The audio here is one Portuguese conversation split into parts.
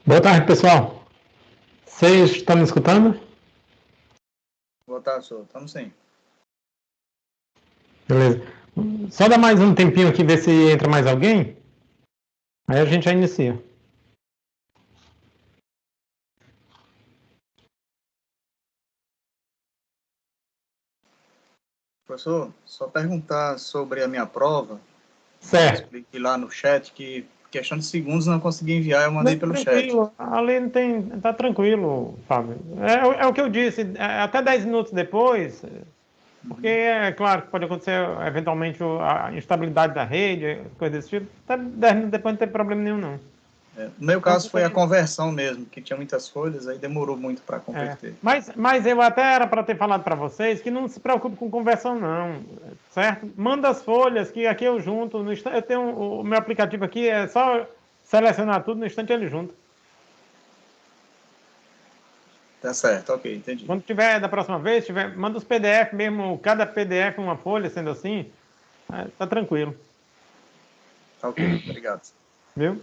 Boa tarde, pessoal. Vocês estão me escutando? Boa tarde, senhor. Estamos sim. Beleza. Só dá mais um tempinho aqui, ver se entra mais alguém. Aí a gente já inicia. Professor, só perguntar sobre a minha prova. Eu Certo. expliquei lá no chat que questão de segundos não consegui enviar, eu mandei pelo chat. Tranquilo, ali não tem. Tá tranquilo, Fábio. É o que eu disse, até 10 minutos depois, porque é claro que pode acontecer eventualmente a instabilidade da rede, coisas desse tipo. Até 10 minutos depois não tem problema nenhum, não. No meu Então, caso foi a conversão mesmo, que tinha muitas folhas, aí demorou muito para converter. Mas eu até era para ter falado para vocês que não se preocupe com conversão, não, certo? Manda as folhas, que aqui eu junto. No instante, eu tenho o meu aplicativo aqui, é só selecionar tudo, no instante ele junta. Tá certo, ok, entendi. Quando tiver, da próxima vez, manda os PDF mesmo, cada PDF uma folha, sendo assim, tá tranquilo. Tá ok, obrigado. Viu?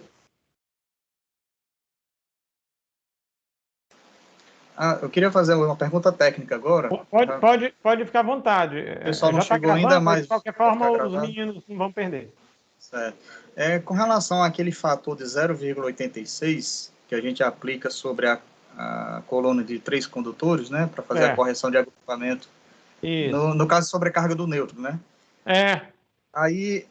Eu queria fazer uma pergunta técnica agora. Pode ficar à vontade. O pessoal não Já está chegou ainda, gravando, mas de mas qualquer vai forma ficar os gravado. meninos não vão perder. Certo. Com relação àquele fator de 0,86 que a gente aplica sobre a coluna de 3 condutores, né, para fazer a correção de agrupamento, Isso. no caso, sobrecarga do nêutron, né? É. Aí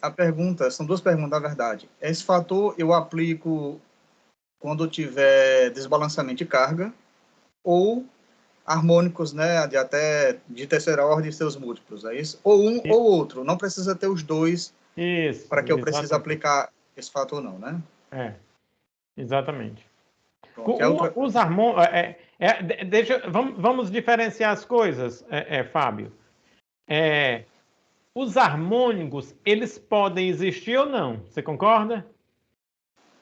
são duas perguntas, na verdade. Esse fator eu aplico quando tiver desbalanceamento de carga ou harmônicos, né, de terceira ordem e seus múltiplos, é isso? Ou um ou outro, não precisa ter os dois Isso, para que eu precise exatamente. aplicar esse fator não, né? Exatamente. Pronto, outra... Os harmônicos. Vamos diferenciar as coisas, Fábio. Os harmônicos, eles podem existir ou não. Você concorda?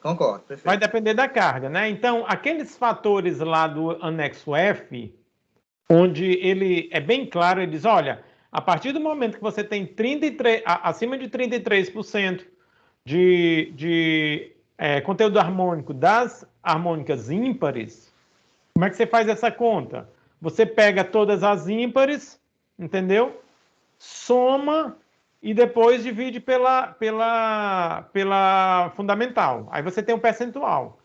Concordo, Vai perfeito. depender da carga, né? Então, aqueles fatores lá do anexo F, onde ele é bem claro, ele diz: olha, a partir do momento que você tem acima de 33% de conteúdo harmônico das harmônicas ímpares, como é que você faz essa conta? Você pega todas as ímpares, entendeu? Soma e depois divide pela fundamental. Aí você tem um percentual.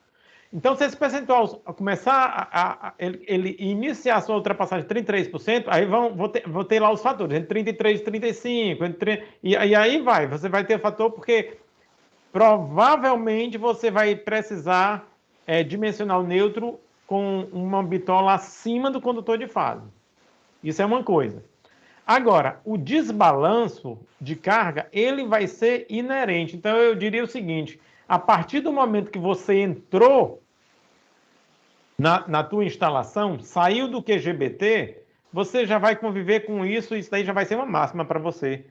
Então, se esse percentual começar ele iniciar a sua ultrapassagem de 33%, aí vou ter lá os fatores, entre 33 e 35, e aí vai, você vai ter fator porque provavelmente você vai precisar dimensionar o neutro com uma bitola acima do condutor de fase. Isso é uma coisa. Agora, o desbalanço de carga, ele vai ser inerente. Então, eu diria o seguinte, a partir do momento que você entrou na tua instalação, saiu do QGBT, você já vai conviver com isso, isso daí já vai ser uma máxima para você.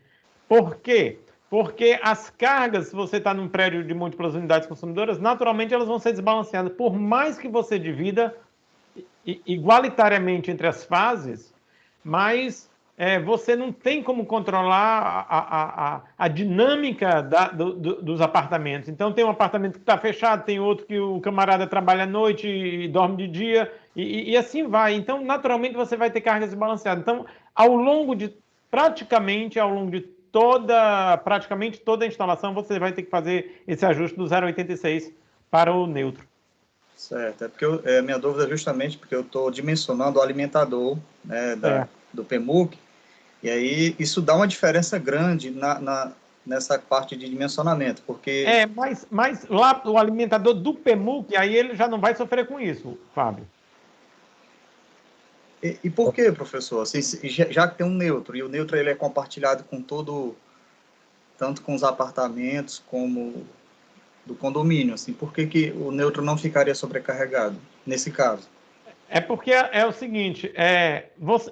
Por quê? Porque as cargas, se você está num prédio de múltiplas unidades consumidoras, naturalmente elas vão ser desbalanceadas. Por mais que você divida igualitariamente entre as fases, mas você não tem como controlar a dinâmica dos apartamentos. Então, tem um apartamento que está fechado, tem outro que o camarada trabalha à noite e dorme de dia, e assim vai. Então, naturalmente, você vai ter cargas desbalanceadas. Então, praticamente ao longo de praticamente toda a instalação, você vai ter que fazer esse ajuste do 0,86 para o neutro. Certo, porque minha dúvida é justamente porque eu estou dimensionando o alimentador, né, do PMUC, e aí isso dá uma diferença grande nessa parte de dimensionamento, porque... Mas lá o alimentador do PMUC, aí ele já não vai sofrer com isso, Fábio. E por que, professor? Assim, já que tem um neutro, e o neutro ele é compartilhado com tanto com os apartamentos como do condomínio, assim, por que o neutro não ficaria sobrecarregado nesse caso? É porque é o seguinte,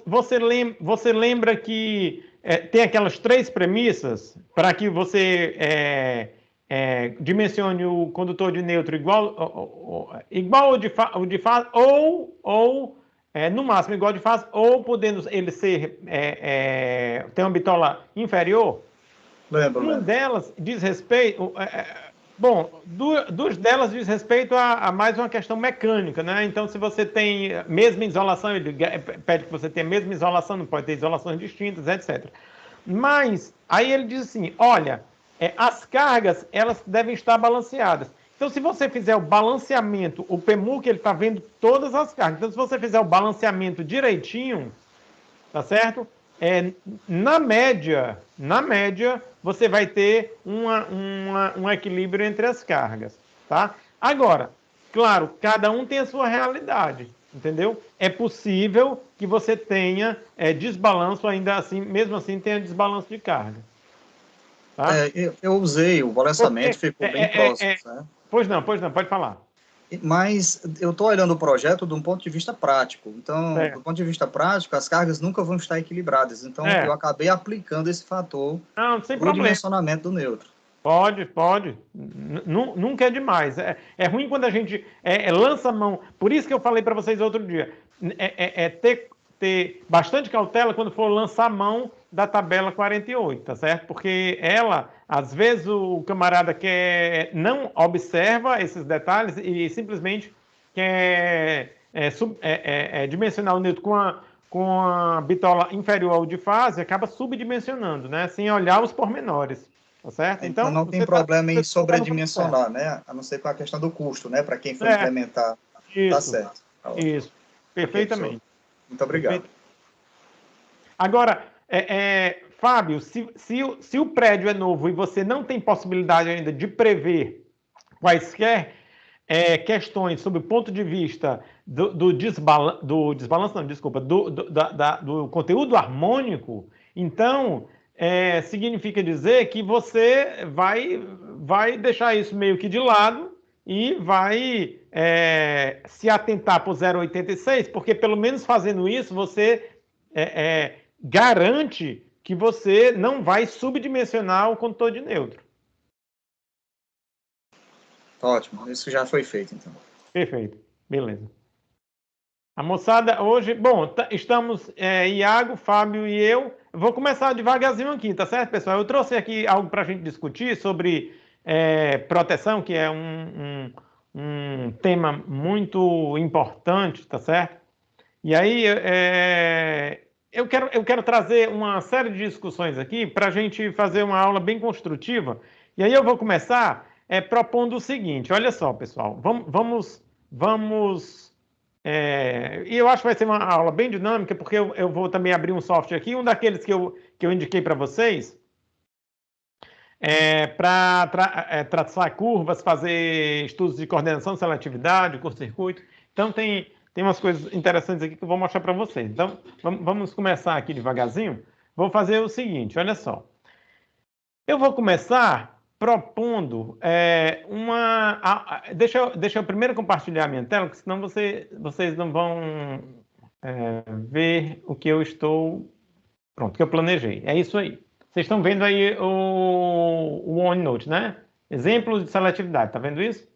você lembra que tem aquelas 3 premissas para que você dimensione o condutor de neutro igual ao de fase, ou no máximo igual de fase, ou podendo ele ter uma bitola inferior? Lembro. Uma delas diz respeito, Bom, duas delas diz respeito a mais uma questão mecânica, né? Então, se você tem mesma isolação, ele pede que você tenha a mesma isolação, não pode ter isolações distintas, etc. Mas, aí ele diz assim, olha, as cargas, elas devem estar balanceadas. Então, se você fizer o balanceamento, o PEMUC, ele está vendo todas as cargas. Então, se você fizer o balanceamento direitinho, tá certo? Na média, você vai ter um equilíbrio entre as cargas, tá? Agora, claro, cada um tem a sua realidade, entendeu? É possível que você tenha desbalanço ainda assim, mesmo assim tenha desbalanço de carga, tá? Eu usei o balanceamento, Porque, ficou bem próximo, né? pois não, pode falar. Mas eu estou olhando o projeto de um ponto de vista prático. Então, do ponto de vista prático, as cargas nunca vão estar equilibradas. Então, eu acabei aplicando esse fator Não, sem para o problema. dimensionamento do neutro. Pode. Nunca é demais. É ruim quando a gente lança a mão. Por isso que eu falei para vocês outro dia. Ter bastante cautela quando for lançar a mão da tabela 48, tá certo? Porque ela, às vezes, o camarada não observa esses detalhes e simplesmente quer dimensionar o neutro com a bitola inferior ao de fase, acaba subdimensionando, né? Sem olhar os pormenores. Tá certo? Então, Então, não tem problema em tá no caminho certo. sobredimensionar, né? A não ser com a questão do custo, né? Para quem for É, implementar, tá isso, certo. Tá ótimo. isso. Ok, professor. Perfeitamente. Muito obrigado. Agora, Fábio, se o prédio é novo e você não tem possibilidade ainda de prever quaisquer questões sob o ponto de vista do desbalanço, não, desculpa, do conteúdo harmônico, então significa dizer que você vai deixar isso meio que de lado e vai se atentar para o 0,86, porque pelo menos fazendo isso você garante que você não vai subdimensionar o condutor de neutro. Ótimo, isso já foi feito, então. Perfeito, beleza. A moçada, hoje, bom, estamos, Iago, Fábio e eu. Vou começar devagarzinho aqui, tá certo, pessoal? Eu trouxe aqui algo para a gente discutir sobre proteção, que é um tema muito importante, tá certo? E aí, eu quero trazer uma série de discussões aqui para a gente fazer uma aula bem construtiva. E aí eu vou começar propondo o seguinte: olha só, pessoal, vamos e eu acho que vai ser uma aula bem dinâmica, porque eu vou também abrir um software aqui, um daqueles que eu indiquei para vocês, para traçar curvas, fazer estudos de coordenação, seletividade, curto-circuito. Então, tem umas coisas interessantes aqui que eu vou mostrar para vocês. Então, vamos começar aqui devagarzinho. Vou fazer o seguinte, olha só. Eu vou começar propondo deixa eu primeiro compartilhar a minha tela, porque senão vocês não vão ver o que eu estou... Pronto, que eu planejei. É isso aí. Vocês estão vendo aí o OneNote, né? Exemplos de seletividade, tá vendo isso?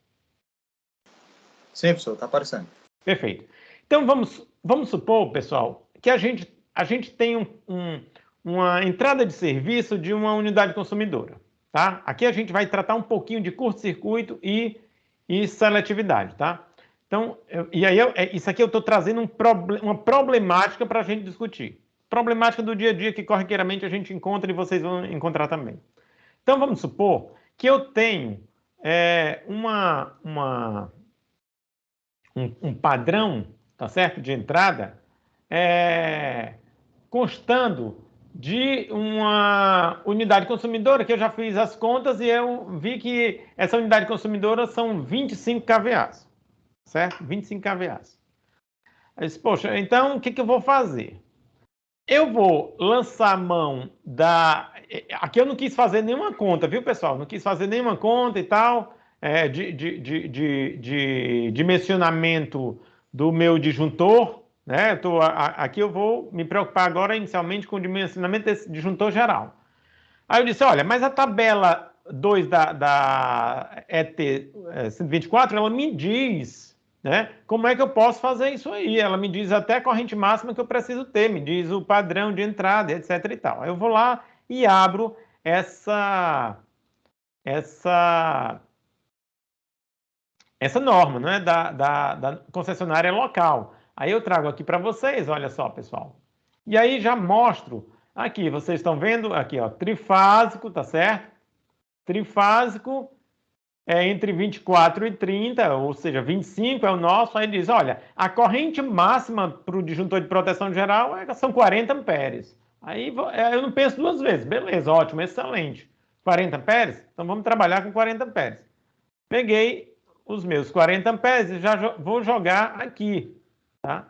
Sim, professor, está aparecendo. Perfeito. Então, vamos supor, pessoal, que a gente tem uma entrada de serviço de uma unidade consumidora, tá? Aqui a gente vai tratar um pouquinho de curto-circuito e seletividade, tá? Então, isso aqui eu estou trazendo uma problemática para a gente discutir. Problemática do dia a dia que corriqueiramente a gente encontra e vocês vão encontrar também. Então, vamos supor que eu tenho um padrão, tá certo, de entrada, constando de uma unidade consumidora, que eu já fiz as contas e eu vi que essa unidade consumidora são 25 kVAs, certo? 25 kVAs. Eu disse, poxa, então o que eu vou fazer? Eu vou lançar a mão da... Aqui eu não quis fazer nenhuma conta, viu, pessoal? Não quis fazer nenhuma conta e tal, de dimensionamento do meu disjuntor, né? Aqui eu vou me preocupar agora inicialmente com o dimensionamento desse disjuntor geral. Aí eu disse, olha, mas a tabela 2 da ET 124, ela me diz, né, como é que eu posso fazer isso aí. Ela me diz até a corrente máxima que eu preciso ter, me diz o padrão de entrada, etc e tal. Aí eu vou lá e abro essa essa norma, né, da concessionária local. Aí eu trago aqui para vocês, olha só, pessoal. E aí já mostro aqui, vocês estão vendo aqui, ó, trifásico, tá certo? Trifásico é entre 24 e 30, ou seja, 25 é o nosso. Aí diz, olha, a corrente máxima para o disjuntor de proteção geral são 40 amperes. Aí eu não penso duas vezes. Beleza, ótimo, excelente. 40 amperes? Então vamos trabalhar com 40 amperes. Peguei os meus 40 amperes e já vou jogar aqui, tá?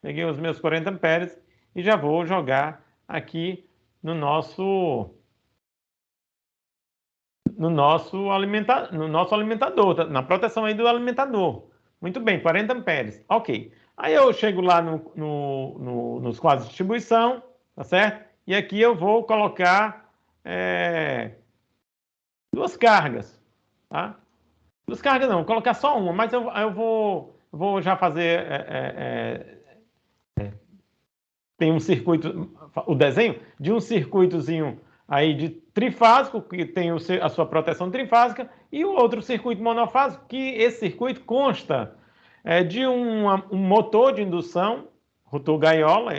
Peguei os meus 40 amperes e já vou jogar aqui no nosso alimentador, na proteção aí do alimentador. Muito bem, 40 amperes. Ok. Aí eu chego lá nos quadros de distribuição, tá certo? E aqui eu vou colocar duas cargas, tá? Duas cargas não, vou colocar só uma, mas eu vou já fazer... tem um circuito, o desenho de um circuitozinho aí de trifásico, que tem a sua proteção trifásica, e o outro circuito monofásico, que esse circuito consta de um motor de indução, rotor gaiola,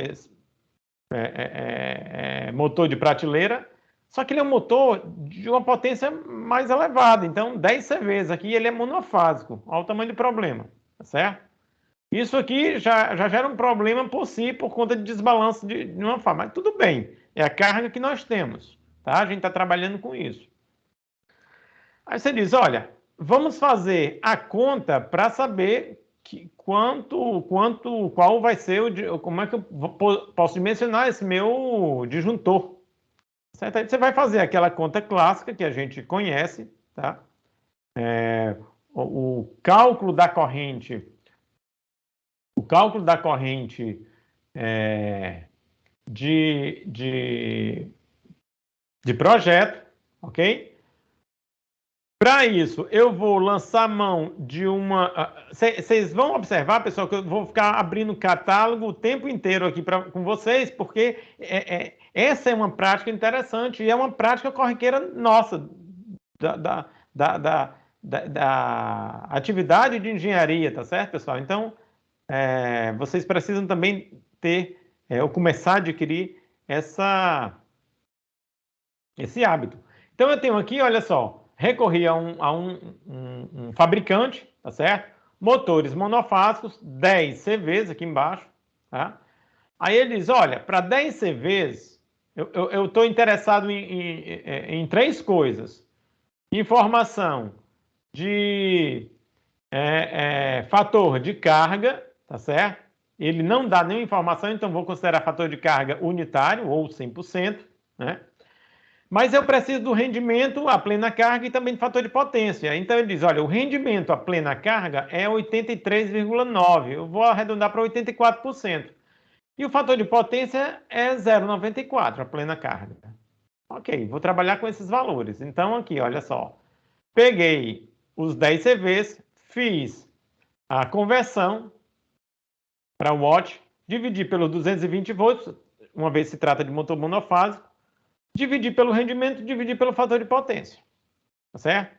motor de prateleira, só que ele é um motor de uma potência mais elevada, então 10 CVs aqui, ele é monofásico, olha o tamanho do problema, tá certo? Isso aqui já gera um problema por si, por conta de desbalanço de uma forma. Mas tudo bem, é a carga que nós temos, tá? A gente está trabalhando com isso. Aí você diz, olha, vamos fazer a conta para saber qual vai ser, como é que eu posso dimensionar esse meu disjuntor. Certo? Aí você vai fazer aquela conta clássica que a gente conhece, tá? O cálculo da corrente de projeto, ok? Para isso, eu vou lançar mão de uma... Vocês vão observar, pessoal, que eu vou ficar abrindo catálogo o tempo inteiro aqui com vocês, porque essa é uma prática interessante e é uma prática corriqueira nossa, da atividade de engenharia, tá certo, pessoal? Então, vocês precisam também ter, ou começar a adquirir esse hábito. Então, eu tenho aqui, olha só, recorri a um fabricante, tá certo? Motores monofásicos, 10 CVs aqui embaixo, tá? Aí ele diz, olha, para 10 CVs, eu estou interessado em três coisas. Informação de fator de carga, tá certo? Ele não dá nenhuma informação, então vou considerar fator de carga unitário ou 100%, né? Mas eu preciso do rendimento a plena carga e também do fator de potência. Então ele diz, olha, o rendimento a plena carga é 83,9%. Eu vou arredondar para 84%. E o fator de potência é 0,94, a plena carga. Ok, vou trabalhar com esses valores. Então aqui, olha só. Peguei os 10 CVs, fiz a conversão para watt, dividi pelos 220 volts, uma vez se trata de motor monofásico, dividir pelo rendimento, dividir pelo fator de potência, tá certo?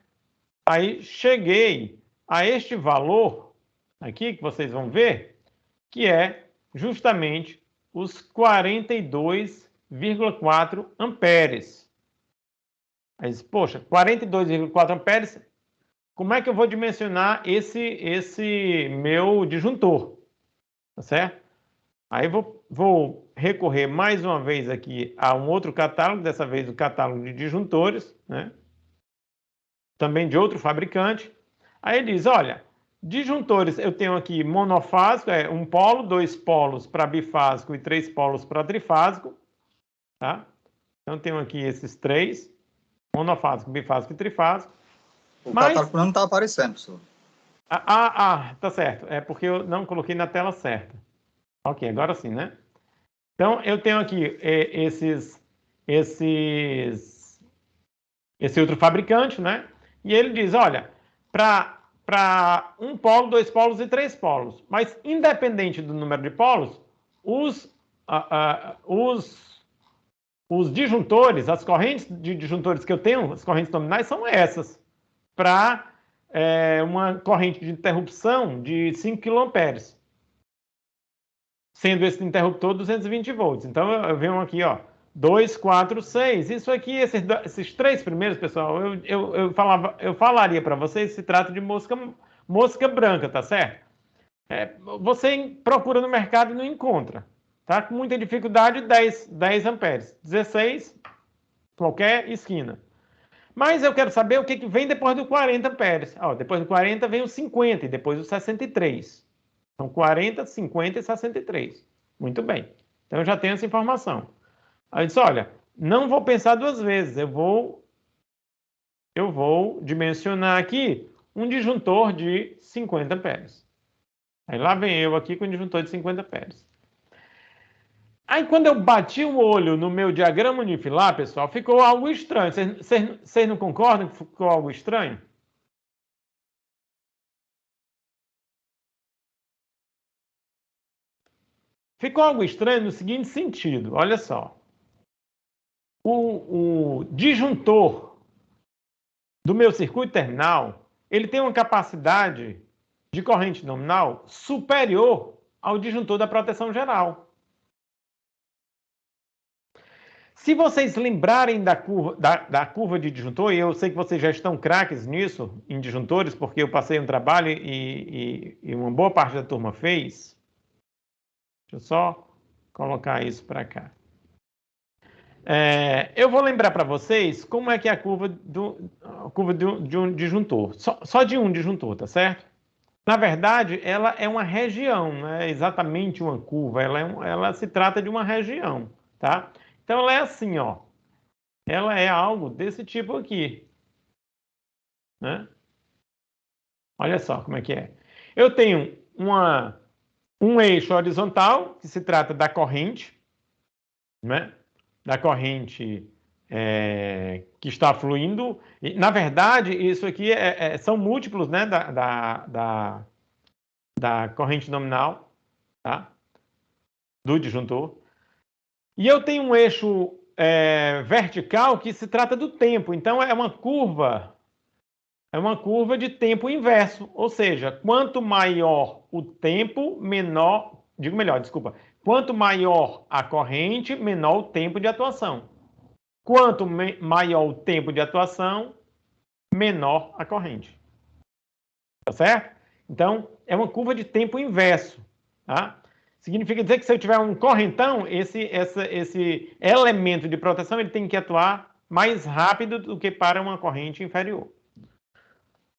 Aí cheguei a este valor aqui, que vocês vão ver, que é justamente os 42,4 amperes. Aí, poxa, 42,4 amperes, como é que eu vou dimensionar esse meu disjuntor? Tá certo? Aí vou recorrer mais uma vez aqui a um outro catálogo, dessa vez o catálogo de disjuntores, né? Também de outro fabricante. Aí ele diz, olha, disjuntores eu tenho aqui monofásico, um polo, 2 polos para bifásico e 3 polos para trifásico, tá? Então tenho aqui esses 3, monofásico, bifásico e trifásico. O catálogo não está aparecendo, professor. Tá certo. É porque eu não coloquei na tela certa. Ok, agora sim, né? Então, eu tenho aqui esse outro fabricante, né? E ele diz, olha, para um polo, 2 polos e 3 polos. Mas, independente do número de polos, os disjuntores, as correntes de disjuntores que eu tenho, as correntes nominais, são essas, para uma corrente de interrupção de 5 kA, sendo esse interruptor 220 volts. Então, eu venho aqui, ó, 2, 4, 6. Isso aqui, esses três primeiros, pessoal, eu falaria para vocês, se trata de mosca branca, tá certo? Você procura no mercado e não encontra. Tá? Com muita dificuldade, 10 amperes. 16, qualquer esquina. Mas eu quero saber o que vem depois do 40 amperes. Ó, depois do 40 vem o 50 e depois o 63. Então, 40, 50 e 63. Muito bem. Então, eu já tenho essa informação. Aí eu disse, olha, não vou pensar duas vezes. Eu vou dimensionar aqui um disjuntor de 50 amperes. Aí lá vem eu aqui com um disjuntor de 50 amperes. Aí quando eu bati o olho no meu diagrama unifilar, pessoal, ficou algo estranho. Vocês não concordam que ficou algo estranho? Ficou algo estranho no seguinte sentido, olha só. O disjuntor do meu circuito terminal, ele tem uma capacidade de corrente nominal superior ao disjuntor da proteção geral. Se vocês lembrarem da curva de disjuntor, e eu sei que vocês já estão craques nisso, em disjuntores, porque eu passei um trabalho e uma boa parte da turma fez. Deixa eu só colocar isso para cá. Eu vou lembrar para vocês como é que é a curva de um disjuntor. Só de um disjuntor, tá certo? Na verdade, ela é uma região, não é exatamente uma curva. Ela se trata de uma região, tá? Então, ela é assim, ó. Ela é algo desse tipo aqui, né? Olha só como é que é. Eu tenho um eixo horizontal, que se trata da corrente, né? Da corrente que está fluindo. E, na verdade, isso aqui são múltiplos, né? Da corrente nominal, tá? Do disjuntor. E eu tenho um eixo vertical que se trata do tempo. Então, é uma curva de tempo inverso, ou seja, quanto maior o tempo, menor, digo melhor, desculpa, quanto maior a corrente, menor o tempo de atuação. Quanto maior o tempo de atuação, menor a corrente. Tá certo? Então, é uma curva de tempo inverso, tá? Significa dizer que se eu tiver um correntão, esse elemento de proteção ele tem que atuar mais rápido do que para uma corrente inferior.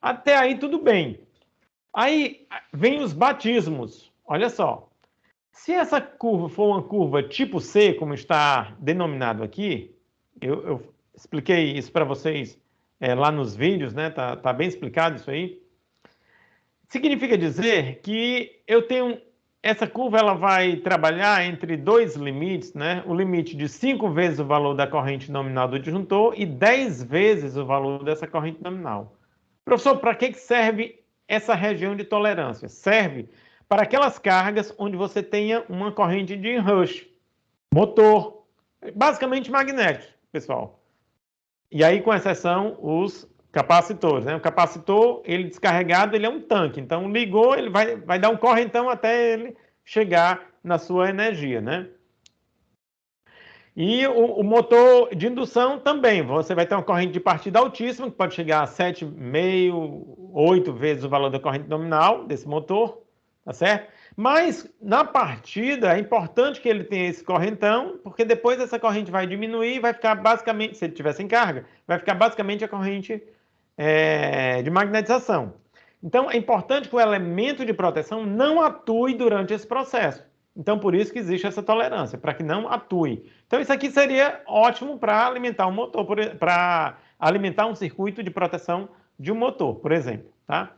Até aí tudo bem. Aí vem os batismos. Olha só. Se essa curva for uma curva tipo C, como está denominado aqui, eu expliquei isso para vocês lá nos vídeos, né? Tá bem explicado isso aí. Significa dizer que eu tenho essa curva, ela vai trabalhar entre dois limites, né? O limite de 5 vezes o valor da corrente nominal do disjuntor e 10 vezes o valor dessa corrente nominal. Professor, para que serve essa região de tolerância? Serve para aquelas cargas onde você tenha uma corrente de rush, motor, basicamente magnético, pessoal. E aí, com exceção, os capacitores, né? O capacitor, ele descarregado, ele é um tanque. Então, ligou, ele vai dar um correntão até ele chegar na sua energia, né? E o motor de indução também. Você vai ter uma corrente de partida altíssima, que pode chegar a 7,5, 8 vezes o valor da corrente nominal desse motor, tá certo? Mas na partida é importante que ele tenha esse correntão, porque depois essa corrente vai diminuir e vai ficar basicamente, se ele tiver sem carga, vai ficar basicamente a corrente de magnetização. Então é importante que o elemento de proteção não atue durante esse processo. Então, por isso que existe essa tolerância, para que não atue. Então, isso aqui seria ótimo para alimentar um motor, para alimentar um circuito de proteção de um motor, por exemplo, tá?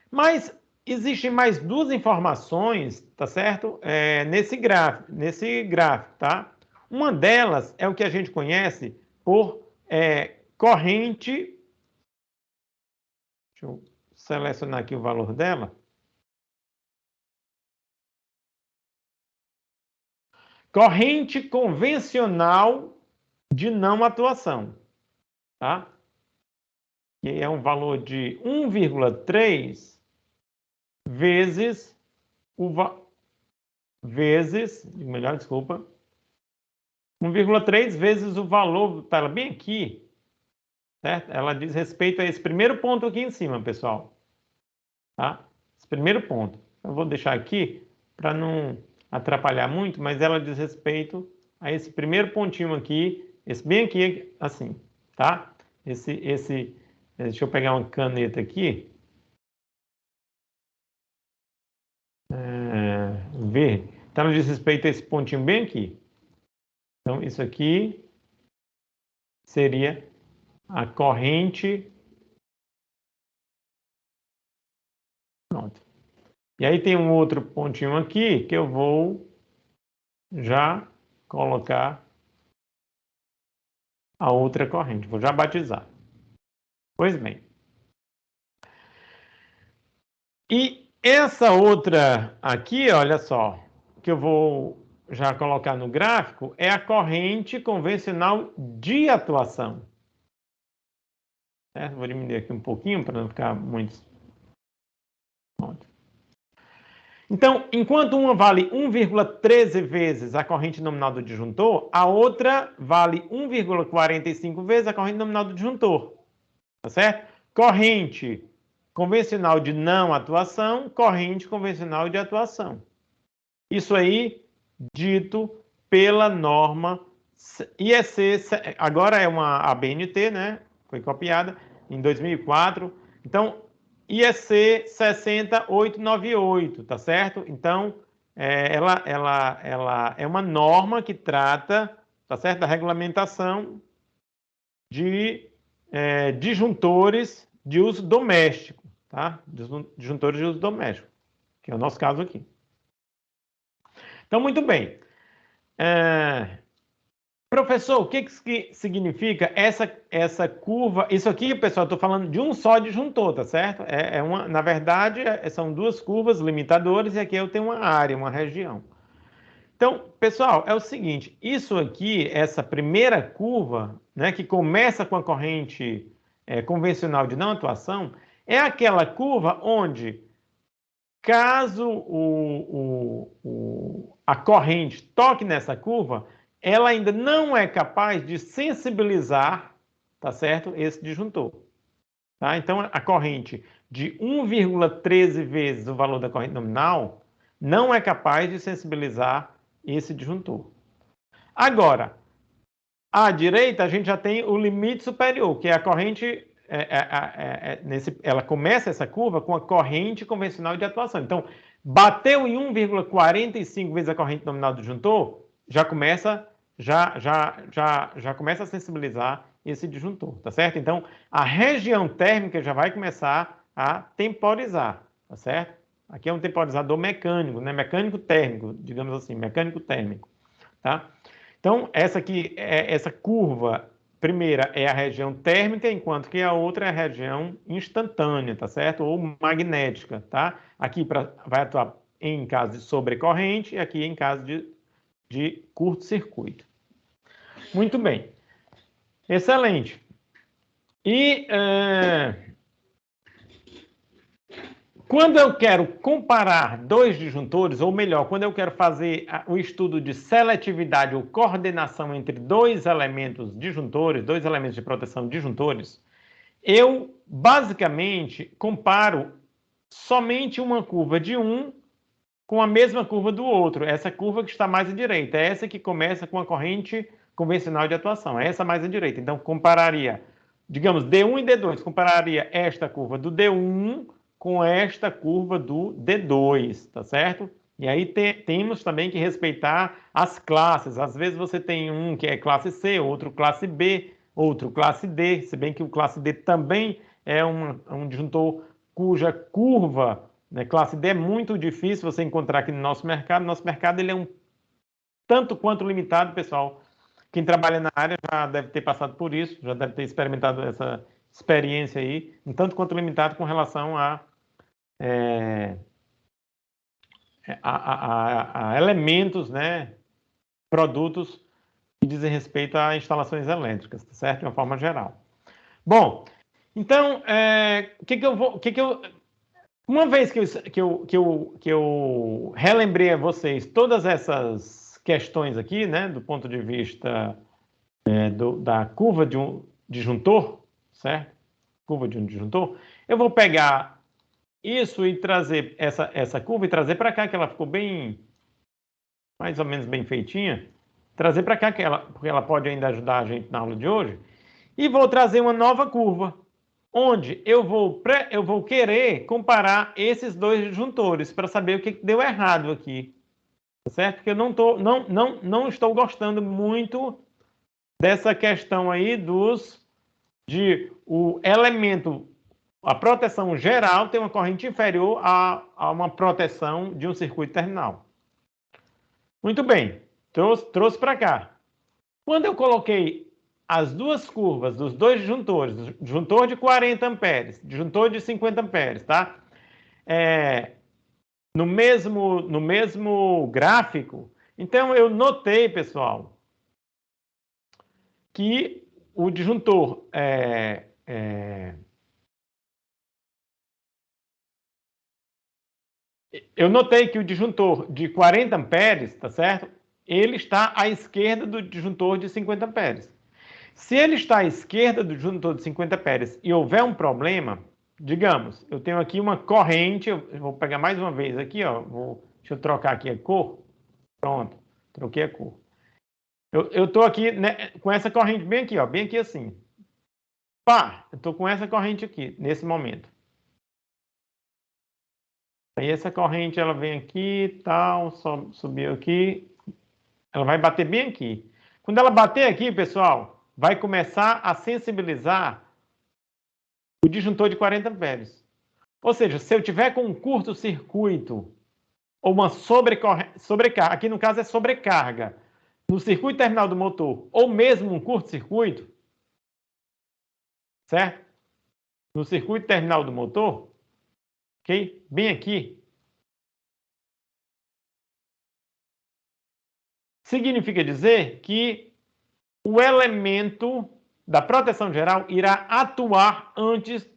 Mas existem mais duas informações, tá certo? Nesse gráfico, tá? Uma delas é o que a gente conhece por corrente. Deixa eu selecionar aqui o valor dela. Corrente convencional de não atuação, tá? que é um valor de 1,3 vezes melhor, desculpa, 1,3 vezes o valor, tá bem aqui, certo? Ela diz respeito a esse primeiro ponto aqui em cima, pessoal, tá? Esse primeiro ponto. Eu vou deixar aqui para não atrapalhar muito, mas ela diz respeito a esse primeiro pontinho aqui, esse bem aqui, assim, tá? Deixa eu pegar uma caneta aqui. Verde. Então, ela diz respeito a esse pontinho bem aqui. Então, isso aqui seria a corrente. Pronto. E aí tem um outro pontinho aqui que eu vou já colocar a outra corrente. Vou já batizar. Pois bem. E essa outra aqui, olha só, que eu vou já colocar no gráfico, é a corrente convencional de atuação. Vou diminuir aqui um pouquinho para não ficar muito... Pronto. Então, enquanto uma vale 1,13 vezes a corrente nominal do disjuntor, a outra vale 1,45 vezes a corrente nominal do disjuntor. Tá certo? Corrente convencional de não atuação, corrente convencional de atuação. Isso aí dito pela norma IEC, agora é uma ABNT, né? Foi copiada em 2004. Então, IEC 60898, tá certo? Então, ela é uma norma que trata, tá certo? Da regulamentação de disjuntores de uso doméstico, tá? Disjuntores de uso doméstico, que é o nosso caso aqui. Então, muito bem. Professor, o que significa essa curva? Isso aqui, pessoal, eu estou falando de um só disjuntor, tá certo? Na verdade, são duas curvas limitadoras e aqui eu tenho uma área, uma região. Então, pessoal, é o seguinte, isso aqui, essa primeira curva, né, que começa com a corrente convencional de não atuação, é aquela curva onde, caso a corrente toque nessa curva, ela ainda não é capaz de sensibilizar, tá certo, esse disjuntor. Tá? Então, a corrente de 1,13 vezes o valor da corrente nominal não é capaz de sensibilizar esse disjuntor. Agora, à direita, a gente já tem o limite superior, que é a corrente... ela começa essa curva com a corrente convencional de atuação. Então, bateu em 1,45 vezes a corrente nominal do disjuntor, já começa a sensibilizar esse disjuntor, tá certo? Então, a região térmica já vai começar a temporizar, tá certo? Aqui é um temporizador mecânico, né? Mecânico térmico, digamos assim, mecânico térmico, tá? Então, essa curva primeira é a região térmica, enquanto que a outra é a região instantânea, tá certo? Ou magnética, tá? Aqui vai atuar em caso de sobrecorrente e aqui em caso de curto-circuito. Muito bem. Excelente. E quando eu quero comparar dois disjuntores, ou melhor, quando eu quero fazer o estudo de seletividade ou coordenação entre dois elementos disjuntores, dois elementos de proteção disjuntores, eu basicamente comparo somente uma curva de um com a mesma curva do outro. Essa curva que está mais à direita, é essa que começa com a corrente convencional de atuação, é essa mais à direita. Então, compararia, digamos, D1 e D2, compararia esta curva do D1 com esta curva do D2, tá certo? E aí temos também que respeitar as classes. Às vezes você tem um que é classe C, outro classe B, outro classe D, se bem que o classe D também é um disjuntor cuja curva, né, classe D é muito difícil você encontrar aqui no nosso mercado. Nosso mercado ele é um tanto quanto limitado, pessoal. Quem trabalha na área já deve ter passado por isso, já deve ter experimentado essa experiência aí, um tanto quanto limitado com relação a elementos, né, produtos que dizem respeito a instalações elétricas, tá certo? De uma forma geral. Bom, Então, uma vez que eu relembrei a vocês todas essas questões aqui, né, do ponto de vista da curva de um disjuntor, certo? Curva de um disjuntor, eu vou pegar isso e trazer essa curva e trazer para cá, que ela ficou bem, mais ou menos bem feitinha, trazer para cá, porque ela pode ainda ajudar a gente na aula de hoje, e vou trazer uma nova curva, onde eu vou querer comparar esses dois disjuntores para saber o que deu errado aqui, certo? Porque eu não estou gostando muito dessa questão aí de o elemento, a proteção geral tem uma corrente inferior a uma proteção de um circuito terminal. Muito bem, trouxe para cá. Quando eu coloquei as duas curvas dos dois disjuntores, disjuntor de 40 amperes, disjuntor de 50 amperes, tá? No mesmo gráfico, então eu notei, pessoal, que o disjuntor eu notei que o disjuntor de 40 amperes, tá certo? Ele está à esquerda do disjuntor de 50 amperes. Se ele está à esquerda do disjuntor de 50 amperes e houver um problema, digamos, eu tenho aqui uma corrente, eu vou pegar mais uma vez aqui, ó, deixa eu trocar aqui a cor. Pronto, troquei a cor. Eu estou aqui, né, com essa corrente bem aqui, ó, bem aqui assim. Pá, eu estou com essa corrente aqui, nesse momento. Aí essa corrente, ela vem aqui, tal, subiu aqui, ela vai bater bem aqui. Quando ela bater aqui, pessoal, vai começar a sensibilizar o disjuntor de 40 amperes. Ou seja, se eu tiver com um curto-circuito ou uma sobrecarga, aqui no caso é sobrecarga, no circuito terminal do motor, ou mesmo um curto-circuito, certo? No circuito terminal do motor, ok? Bem aqui. Significa dizer que o elemento da proteção geral irá atuar antes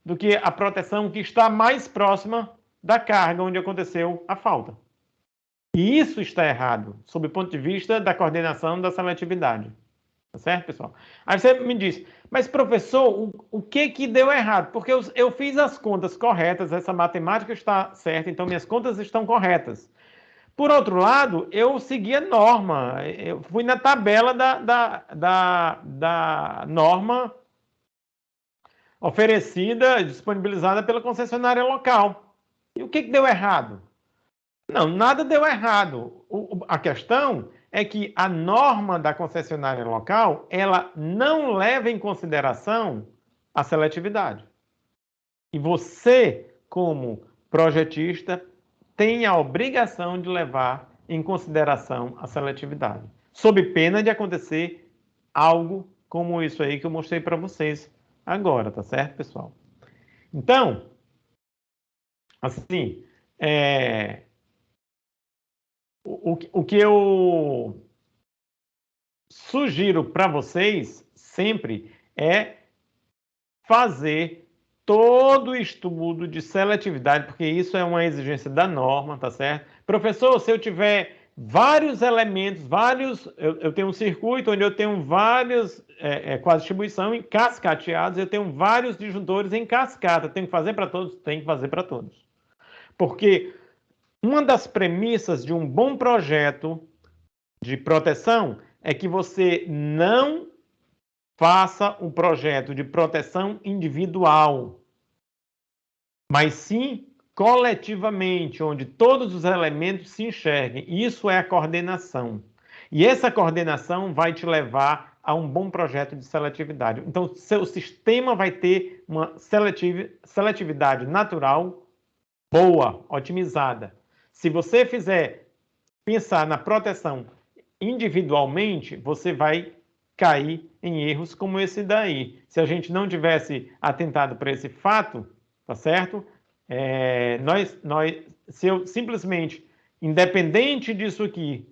do que a proteção que está mais próxima da carga onde aconteceu a falta. E isso está errado, sob o ponto de vista da coordenação da seletividade. Tá certo, pessoal? Aí você me diz, mas professor, o que deu errado? Porque eu fiz as contas corretas, essa matemática está certa, então minhas contas estão corretas. Por outro lado, eu segui a norma, eu fui na tabela da norma oferecida, disponibilizada pela concessionária local. E o que deu errado? Não, nada deu errado. A questão é que a norma da concessionária local, ela não leva em consideração a seletividade. E você, como projetista, tem a obrigação de levar em consideração a seletividade, sob pena de acontecer algo como isso aí que eu mostrei para vocês agora, tá certo, pessoal? Então, assim, o que eu sugiro para vocês sempre é fazer todo o estudo de seletividade, porque isso é uma exigência da norma, tá certo? Professor, se eu tiver vários elementos, eu tenho um circuito onde eu tenho vários com a distribuição cascateados, eu tenho vários disjuntores em cascata, tem que fazer para todos? Tem que fazer para todos. Porque uma das premissas de um bom projeto de proteção é que você não faça um projeto de proteção individual, mas sim coletivamente, onde todos os elementos se enxerguem. Isso é a coordenação. E essa coordenação vai te levar a um bom projeto de seletividade. Então, seu sistema vai ter uma seletividade natural boa, otimizada. Se você fizer pensar na proteção individualmente, você vai cair em erros como esse daí. Se a gente não tivesse atentado para esse fato, tá certo? Se eu simplesmente, independente disso aqui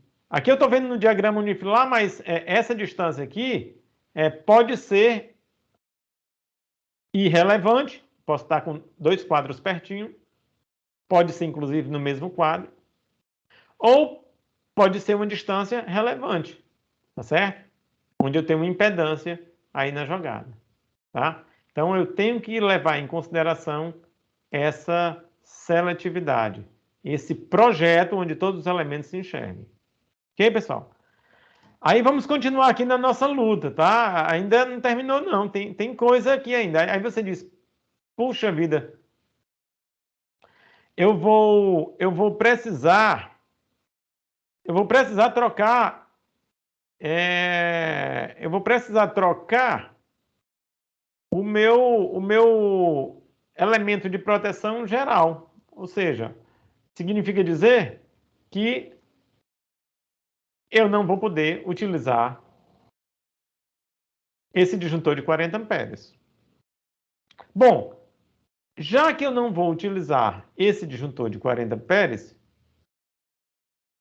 eu estou vendo no diagrama unifilar, mas essa distância aqui pode ser irrelevante, posso estar com 2 quadros pertinho, pode ser inclusive no mesmo quadro, ou pode ser uma distância relevante, tá certo? Onde eu tenho uma impedância aí na jogada, tá? Então eu tenho que levar em consideração essa seletividade, esse projeto onde todos os elementos se enxerguem. Ok, pessoal? Aí vamos continuar aqui na nossa luta, tá? Ainda não terminou, não. Tem coisa aqui ainda. Aí você diz, puxa vida, eu vou precisar trocar, eu vou precisar trocar o meu elemento de proteção geral. Ou seja, significa dizer que eu não vou poder utilizar esse disjuntor de 40 amperes. Bom, já que eu não vou utilizar esse disjuntor de 40 amperes,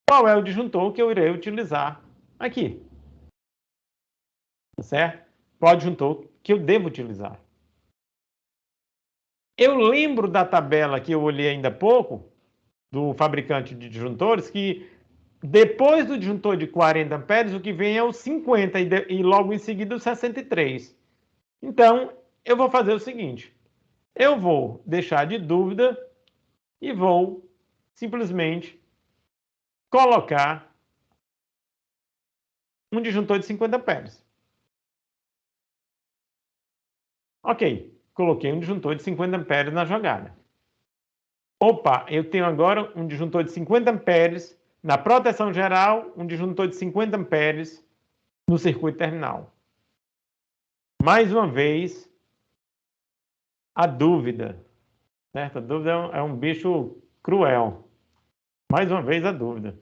qual é o disjuntor que eu irei utilizar aqui? Tá certo? Qual é o disjuntor que eu devo utilizar? Eu lembro da tabela que eu olhei ainda há pouco, do fabricante de disjuntores, que depois do disjuntor de 40 amperes, o que vem é o 50 e logo em seguida o 63. Então, eu vou fazer o seguinte. Eu vou deixar de dúvida e vou simplesmente colocar um disjuntor de 50 amperes. Ok, coloquei um disjuntor de 50 amperes na jogada. Opa, eu tenho agora um disjuntor de 50 amperes na proteção geral, um disjuntor de 50 amperes no circuito terminal. Mais uma vez, a dúvida, certo? A dúvida é um bicho cruel. Mais uma vez, a dúvida.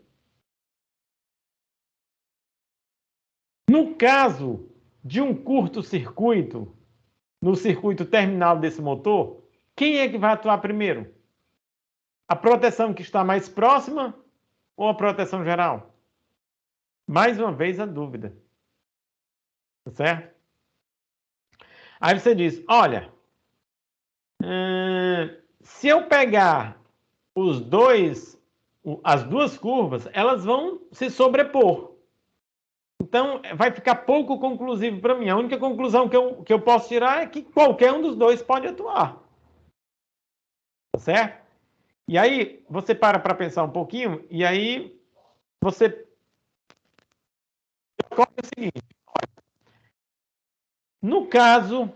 No caso de um curto-circuito, no circuito terminal desse motor, quem é que vai atuar primeiro? A proteção que está mais próxima ou a proteção geral? Mais uma vez a dúvida. Tá certo? Aí você diz, olha, se eu pegar as duas curvas, elas vão se sobrepor. Então, vai ficar pouco conclusivo para mim. A única conclusão que eu posso tirar é que qualquer um dos dois pode atuar. Tá certo? E aí, você para pensar um pouquinho, e aí você ocorre o seguinte. No caso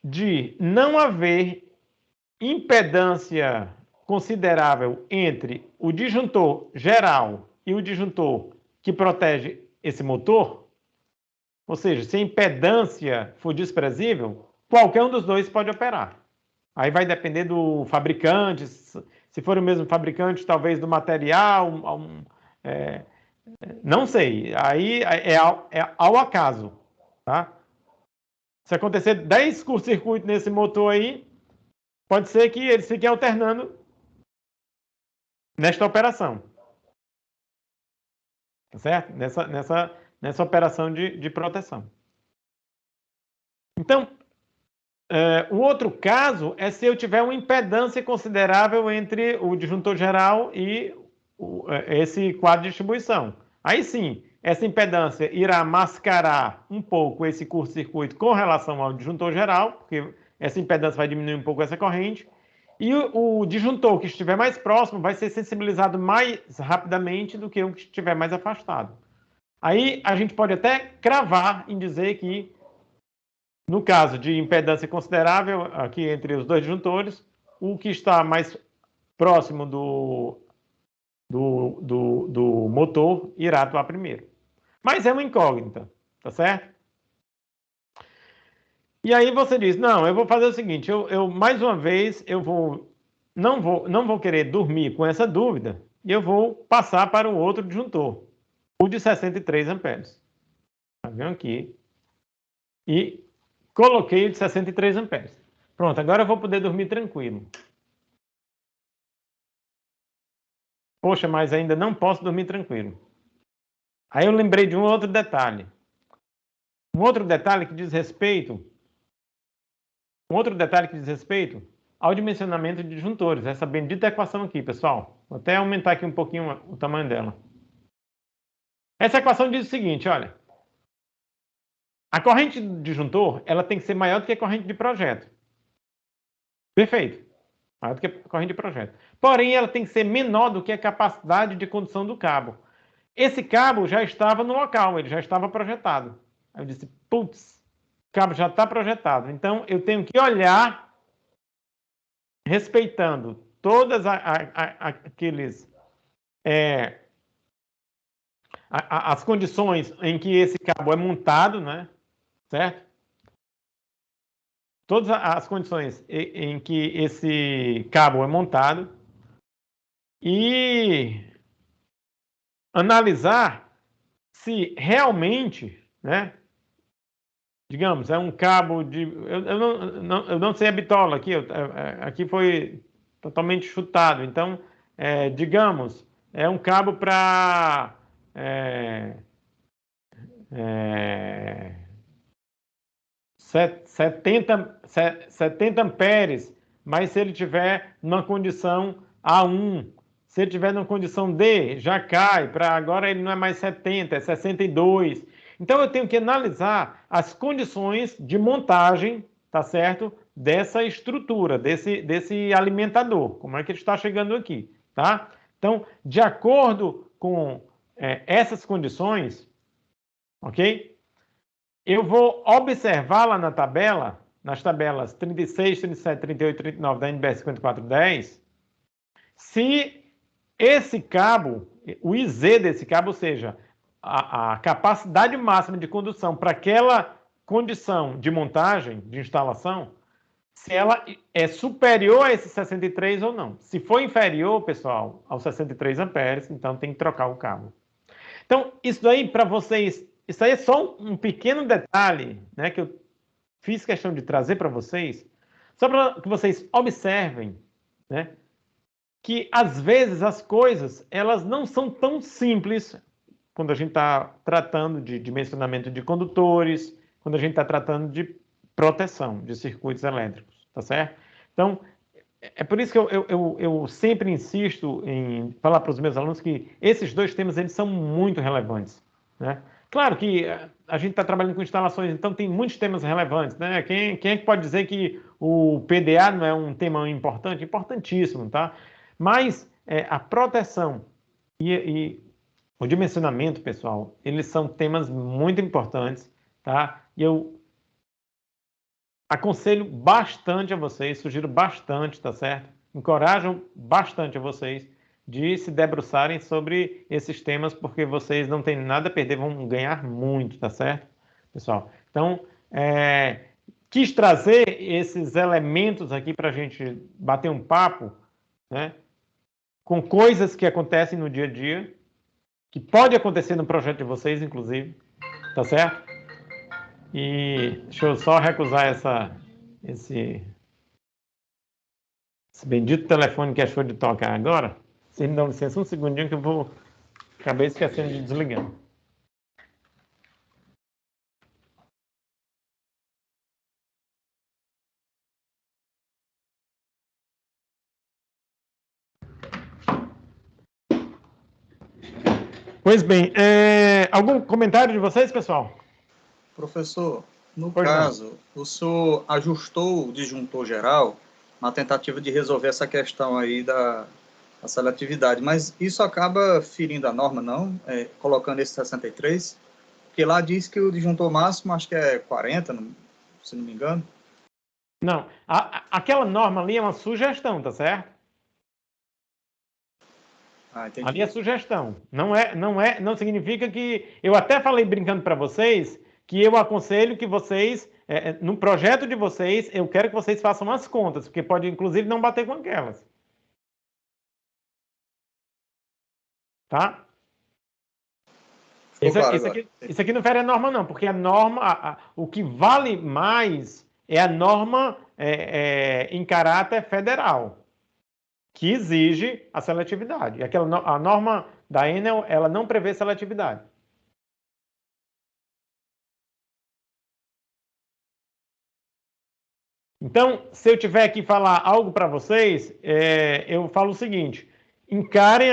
de não haver impedância considerável entre o disjuntor geral e o disjuntor que protege esse motor, ou seja, se a impedância for desprezível, qualquer um dos dois pode operar. Aí vai depender do fabricante, se for o mesmo fabricante, talvez do material, não sei. Aí é ao acaso, tá? Se acontecer 10 curto-circuito nesse motor aí, pode ser que eles fiquem alternando nesta operação. Tá certo? Nessa operação de proteção. Então, um outro caso é se eu tiver uma impedância considerável entre o disjuntor geral e esse quadro de distribuição. Aí sim, essa impedância irá mascarar um pouco esse curto-circuito com relação ao disjuntor geral, porque essa impedância vai diminuir um pouco essa corrente, e o disjuntor que estiver mais próximo vai ser sensibilizado mais rapidamente do que o que estiver mais afastado. Aí a gente pode até cravar em dizer que, no caso de impedância considerável aqui entre os dois disjuntores, o que está mais próximo do motor irá atuar primeiro. Mas é uma incógnita, tá certo? E aí você diz, não, eu vou fazer o seguinte, mais uma vez, não vou querer dormir com essa dúvida, e eu vou passar para o outro disjuntor, o de 63 amperes. Tá vendo aqui? E coloquei o de 63 amperes. Pronto, agora eu vou poder dormir tranquilo. Poxa, mas ainda não posso dormir tranquilo. Aí eu lembrei de um outro detalhe. Um outro detalhe que diz respeito Um outro detalhe que diz respeito ao dimensionamento de disjuntores, essa bendita equação aqui, pessoal. Vou até aumentar aqui um pouquinho o tamanho dela. Essa equação diz o seguinte, olha. A corrente de disjuntor, ela tem que ser maior do que a corrente de projeto. Perfeito. Maior do que a corrente de projeto. Porém, ela tem que ser menor do que a capacidade de condução do cabo. Esse cabo já estava no local, ele já estava projetado. Aí eu disse, putz, o cabo já está projetado. Então, eu tenho que olhar, respeitando todas as condições em que esse cabo é montado, né? Certo? Todas as condições em que esse cabo é montado e analisar se realmente, né? Digamos, é um cabo de... Eu não sei a bitola aqui, aqui foi totalmente chutado. Então, digamos, é um cabo para... 70 amperes, mas se ele tiver numa condição A1, se ele tiver numa condição D, já cai, para agora ele não é mais 70, é 62. Então eu tenho que analisar as condições de montagem, tá certo? Dessa estrutura, desse alimentador, como é que ele está chegando aqui, tá? Então, de acordo com essas condições, ok? Eu vou observar lá na tabela, nas tabelas 36, 37, 38 e 39 da NBR 5410, se esse cabo, o IZ desse cabo, ou seja, a capacidade máxima de condução para aquela condição de montagem, de instalação, se ela é superior a esse 63 ou não. Se for inferior, pessoal, aos 63 amperes, então tem que trocar o cabo. Então, isso daí para vocês, isso aí é só um pequeno detalhe, né, que eu fiz questão de trazer para vocês, só para que vocês observem, né, que às vezes as coisas elas não são tão simples quando a gente está tratando de dimensionamento de condutores, quando a gente está tratando de proteção de circuitos elétricos, tá certo? Então, é por isso que eu sempre insisto em falar para os meus alunos que esses dois temas eles são muito relevantes, né? Claro que a gente está trabalhando com instalações, então tem muitos temas relevantes, né? Quem é que pode dizer que o PDA não é um tema importante? Importantíssimo, tá? Mas a proteção e o dimensionamento, pessoal, eles são temas muito importantes, tá? E eu aconselho bastante a vocês, sugiro bastante, tá certo? Encorajam bastante a vocês de se debruçarem sobre esses temas, porque vocês não têm nada a perder, vão ganhar muito, tá certo, pessoal? Então, quis trazer esses elementos aqui para a gente bater um papo, né? Com coisas que acontecem no dia a dia, que pode acontecer no projeto de vocês, inclusive, tá certo? E deixa eu só recusar esse bendito telefone que achou de tocar agora. Vocês me dão licença um segundinho que eu vou... Acabei esquecendo de desligar. Pois bem, algum comentário de vocês, pessoal? Professor, no Pois caso, o senhor ajustou o disjuntor geral na tentativa de resolver essa questão aí da seletividade, mas isso acaba ferindo a norma, não? Colocando esse 63? Porque lá diz que o disjuntor máximo, acho que é 40, se não me engano. Não, aquela norma ali é uma sugestão, tá certo? Entendi. Ali é sugestão. Não significa que... Eu até falei brincando para vocês que eu aconselho que vocês, no projeto de vocês, eu quero que vocês façam as contas, porque pode, inclusive, não bater com aquelas. Tá? Isso aqui não fere a norma, não, porque a norma, o que vale mais é a norma em caráter federal, que exige a seletividade. A norma da Enel, ela não prevê seletividade. Então, se eu tiver que falar algo para vocês, eu falo o seguinte: encarem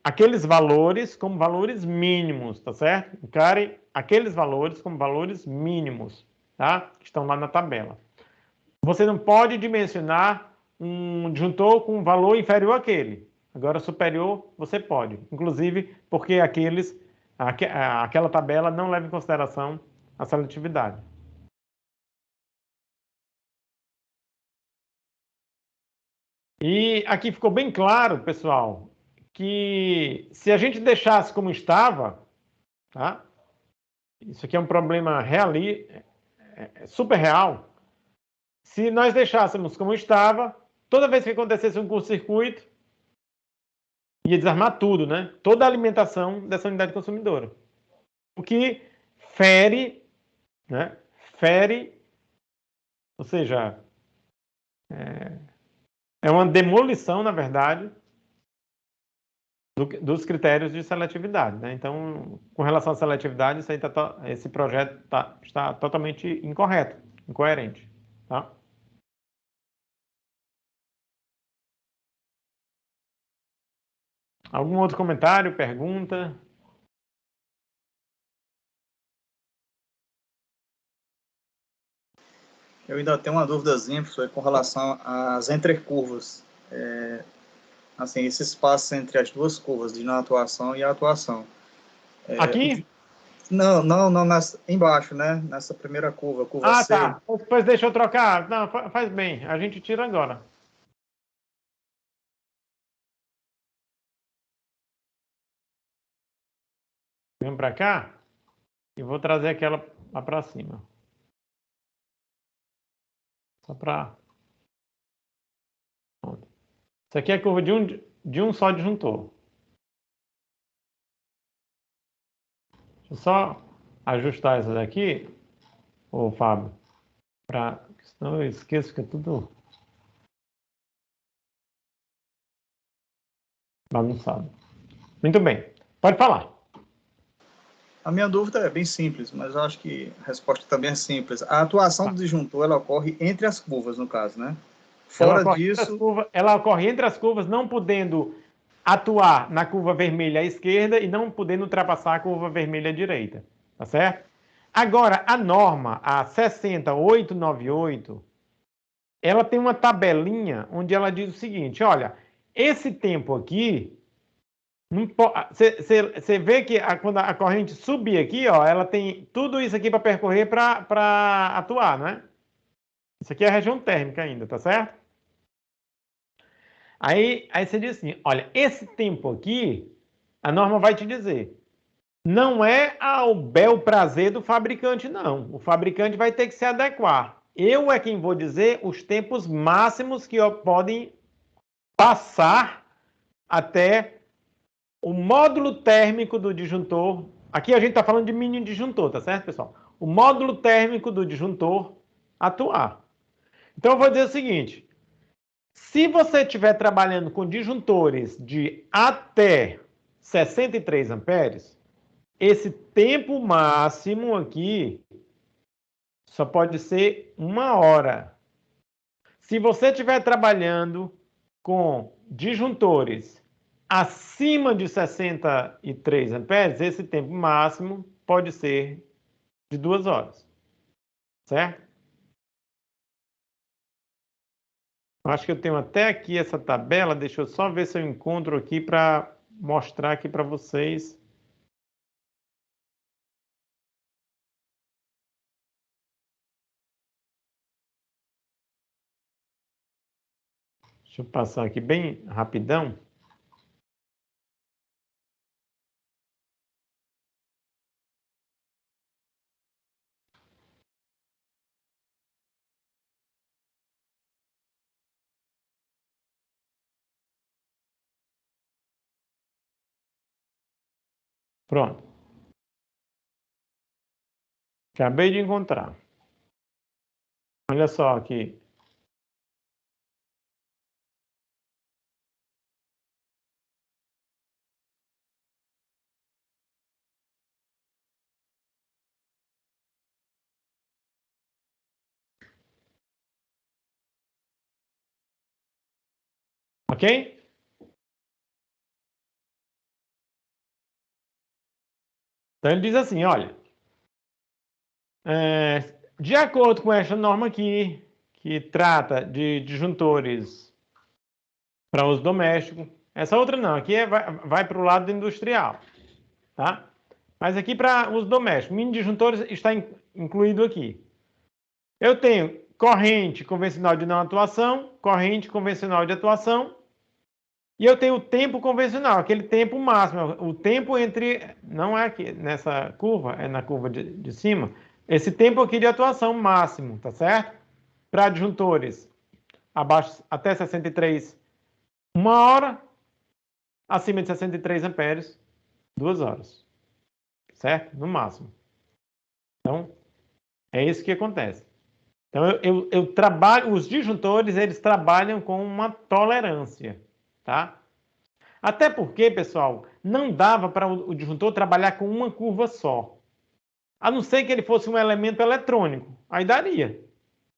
aqueles valores como valores mínimos, tá certo? Encarem aqueles valores como valores mínimos, tá? Que estão lá na tabela. Você não pode dimensionar um disjuntor com um valor inferior àquele. Agora, superior, você pode. Inclusive, porque aquela tabela não leva em consideração a seletividade. E aqui ficou bem claro, pessoal, que se a gente deixasse como estava, tá? Isso aqui é um problema super real. Se nós deixássemos como estava, toda vez que acontecesse um curto-circuito, ia desarmar tudo, né? Toda a alimentação dessa unidade consumidora. O que fere, né? Fere, ou seja, é uma demolição, na verdade, dos critérios de seletividade, né? Então, com relação à seletividade, esse projeto está totalmente incorreto, incoerente, tá? Algum outro comentário, pergunta? Eu ainda tenho uma dúvidazinha, professor, com relação às entrecurvas. Assim, esse espaço entre as duas curvas, de não atuação e a atuação. Aqui? Não, embaixo, né? Nessa primeira curva, curva Ah, C. tá. Depois deixa eu trocar. Não, faz bem. A gente tira agora. Vem para cá e vou trazer aquela lá para cima. Só para. Isso aqui é a curva de um só disjuntor. Deixa eu só ajustar essa daqui, ô Fábio, senão eu esqueço que é tudo bagunçado. Muito bem. Pode falar. A minha dúvida é bem simples, mas eu acho que a resposta também é simples. A atuação Tá. do disjuntor, ela ocorre entre as curvas, no caso, né? Fora disso... Ela ocorre entre as curvas, não podendo atuar na curva vermelha à esquerda e não podendo ultrapassar a curva vermelha à direita. Tá certo? Agora, a norma, a 60898, ela tem uma tabelinha onde ela diz o seguinte: olha, esse tempo aqui. Você vê que quando a corrente subir aqui, ó, ela tem tudo isso aqui para percorrer para atuar, né? Isso aqui é a região térmica ainda, tá certo? Aí você diz assim: olha, esse tempo aqui, a norma vai te dizer, não é ao bel prazer do fabricante, não. O fabricante vai ter que se adequar. Eu é quem vou dizer os tempos máximos que podem passar até o módulo térmico do disjuntor. Aqui a gente está falando de mini disjuntor, tá certo, pessoal? O módulo térmico do disjuntor atuar. Então eu vou dizer o seguinte: se você estiver trabalhando com disjuntores de até 63 amperes, esse tempo máximo aqui só pode ser 1 hora. Se você estiver trabalhando com disjuntores acima de 63 amperes, esse tempo máximo pode ser de 2 horas. Certo? Eu acho que eu tenho até aqui essa tabela. Deixa eu só ver se eu encontro aqui para mostrar aqui para vocês. Deixa eu passar aqui bem rapidão. Pronto. Acabei de encontrar. Olha só aqui. Ok? Então ele diz assim, olha, de acordo com esta norma aqui, que trata de disjuntores para uso doméstico, essa outra não, aqui vai para o lado industrial, tá? Mas aqui para uso doméstico, mini disjuntores está incluído aqui. Eu tenho corrente convencional de não atuação, corrente convencional de atuação, e eu tenho o tempo convencional, aquele tempo máximo, o tempo entre, não é aqui nessa curva, é na curva de cima, esse tempo aqui de atuação máximo, tá certo? Para disjuntores abaixo até 63, 1 hora, acima de 63 amperes, 2 horas, certo? No máximo. Então, é isso que acontece. Então, eu trabalho, os disjuntores, eles trabalham com uma tolerância, tá? Até porque, pessoal, não dava para o disjuntor trabalhar com uma curva só. A não ser que ele fosse um elemento eletrônico, aí daria.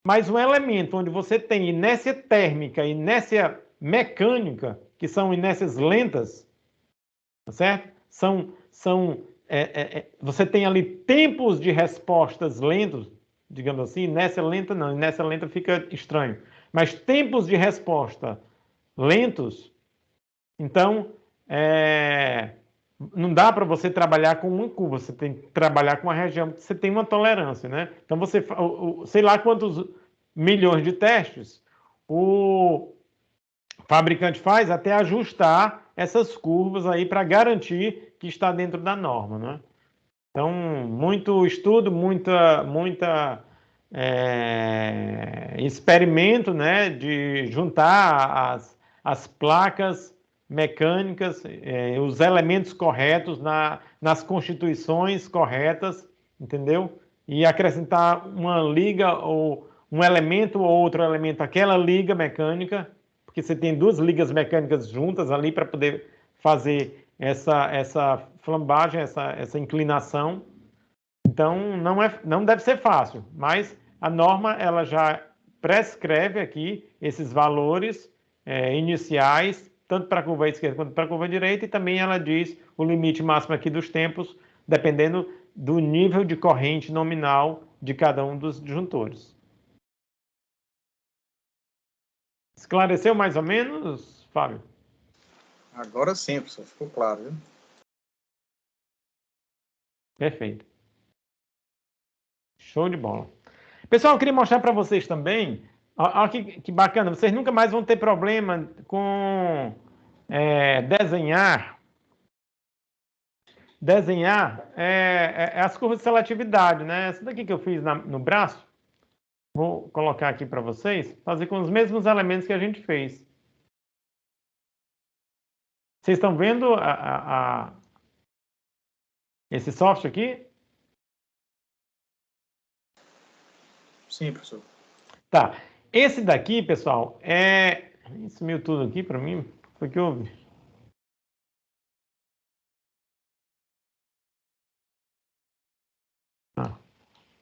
Mas um elemento onde você tem inércia térmica e inércia mecânica, que são inércias lentas, tá certo? Você tem ali tempos de respostas lentos, digamos assim, inércia lenta não, inércia lenta fica estranho, mas tempos de resposta lentos, então não dá para você trabalhar com uma curva, você tem que trabalhar com uma região que você tem uma tolerância, né? Então você, sei lá quantos milhões de testes o fabricante faz até ajustar essas curvas aí para garantir que está dentro da norma, né? Então, muito estudo, muita experimento, né, de juntar as placas mecânicas, os elementos corretos nas constituições corretas, entendeu? E acrescentar uma liga ou um elemento ou outro elemento, aquela liga mecânica, porque você tem duas ligas mecânicas juntas ali para poder fazer essa flambagem, essa inclinação. Então, não deve ser fácil, mas a norma ela já prescreve aqui esses valores iniciais, tanto para a curva esquerda quanto para a curva direita, e também ela diz o limite máximo aqui dos tempos, dependendo do nível de corrente nominal de cada um dos disjuntores. Esclareceu mais ou menos, Fábio? Agora sim, professor, ficou claro, viu? Perfeito. Show de bola. Pessoal, eu queria mostrar para vocês também, olha que bacana, vocês nunca mais vão ter problema com desenhar as curvas de seletividade, né? Essa daqui que eu fiz no braço, vou colocar aqui para vocês, fazer com os mesmos elementos que a gente fez. Vocês estão vendo esse software aqui? Sim, professor. Tá. Esse daqui, pessoal, sumiu tudo aqui para mim. Foi que houve?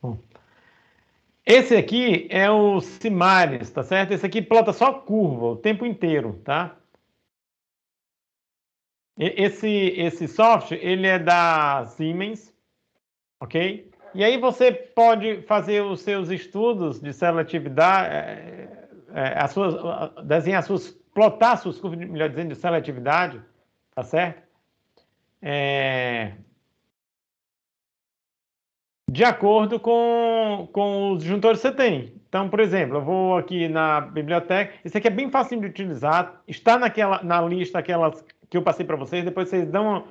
Bom. Esse aqui é o Simares, tá certo? Esse aqui plota só curva o tempo inteiro, tá? Esse software, ele é da Siemens, ok? E aí você pode fazer os seus estudos de seletividade, desenhar plotar suas curvas, melhor dizendo, de seletividade, tá certo? De acordo com os disjuntores que você tem. Então, por exemplo, eu vou aqui na biblioteca. Isso aqui é bem fácil de utilizar. Está na lista aquelas que eu passei para vocês. Depois vocês dão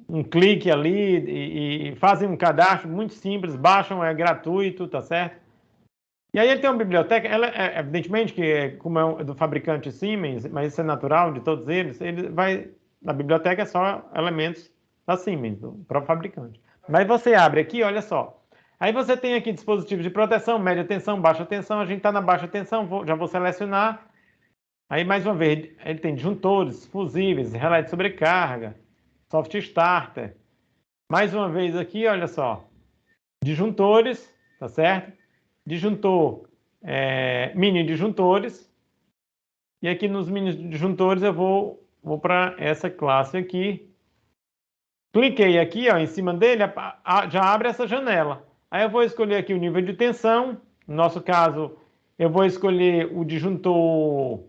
um clique ali e fazem um cadastro muito simples. Baixam, é gratuito, tá certo? E aí ele tem uma biblioteca. Ela, evidentemente que como é do fabricante Siemens, mas isso é natural de todos eles. Ele vai na biblioteca é só elementos da Siemens, do próprio fabricante. Mas você abre aqui, olha só. Aí você tem aqui dispositivos de proteção, média tensão, baixa tensão. A gente está na baixa tensão, já vou selecionar. Aí, mais uma vez, ele tem disjuntores, fusíveis, relé de sobrecarga, soft starter. Mais uma vez aqui, olha só. Disjuntores, tá certo? Disjuntor, mini disjuntores. E aqui nos mini disjuntores eu vou para essa classe aqui. Cliquei aqui, ó, em cima dele, já abre essa janela. Aí eu vou escolher aqui o nível de tensão. No nosso caso, eu vou escolher o disjuntor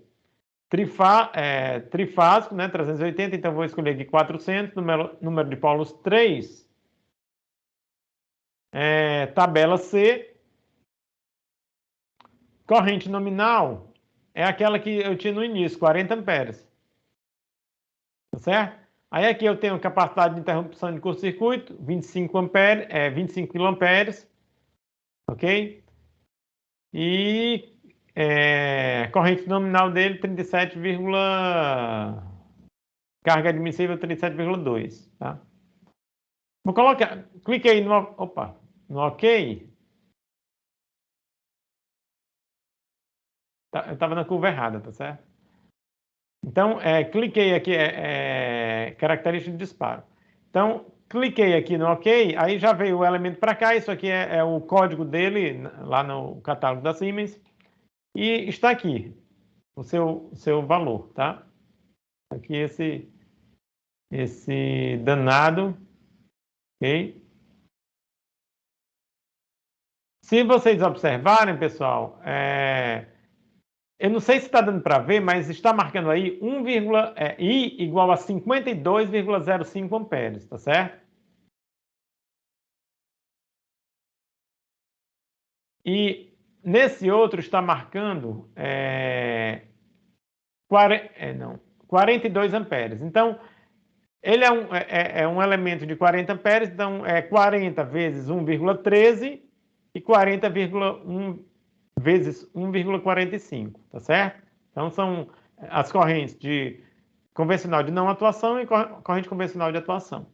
trifásico, né, 380, então eu vou escolher aqui 400, número de polos 3, tabela C, corrente nominal é aquela que eu tinha no início, 40 amperes, tá certo? Aí aqui eu tenho capacidade de interrupção de curto-circuito, 25 amperes, 25 kA, ok? E corrente nominal dele, 37, carga admissível 37,2, tá? Vou colocar, cliquei no OK. Eu estava na curva errada, tá certo? Então, cliquei aqui, característica de disparo. Então, cliquei aqui no OK, aí já veio o elemento para cá, isso aqui é o código dele, lá no catálogo da Siemens, e está aqui o seu valor, tá? Aqui esse danado, ok? Se vocês observarem, pessoal, eu não sei se está dando para ver, mas está marcando aí I igual a 52,05 amperes, tá certo? E nesse outro está marcando 42 amperes. Então, ele é um elemento de 40 amperes, então é 40 vezes 1,13 e 40,1 vezes 1,45, tá certo? Então, são as correntes de convencional de não atuação e corrente convencional de atuação.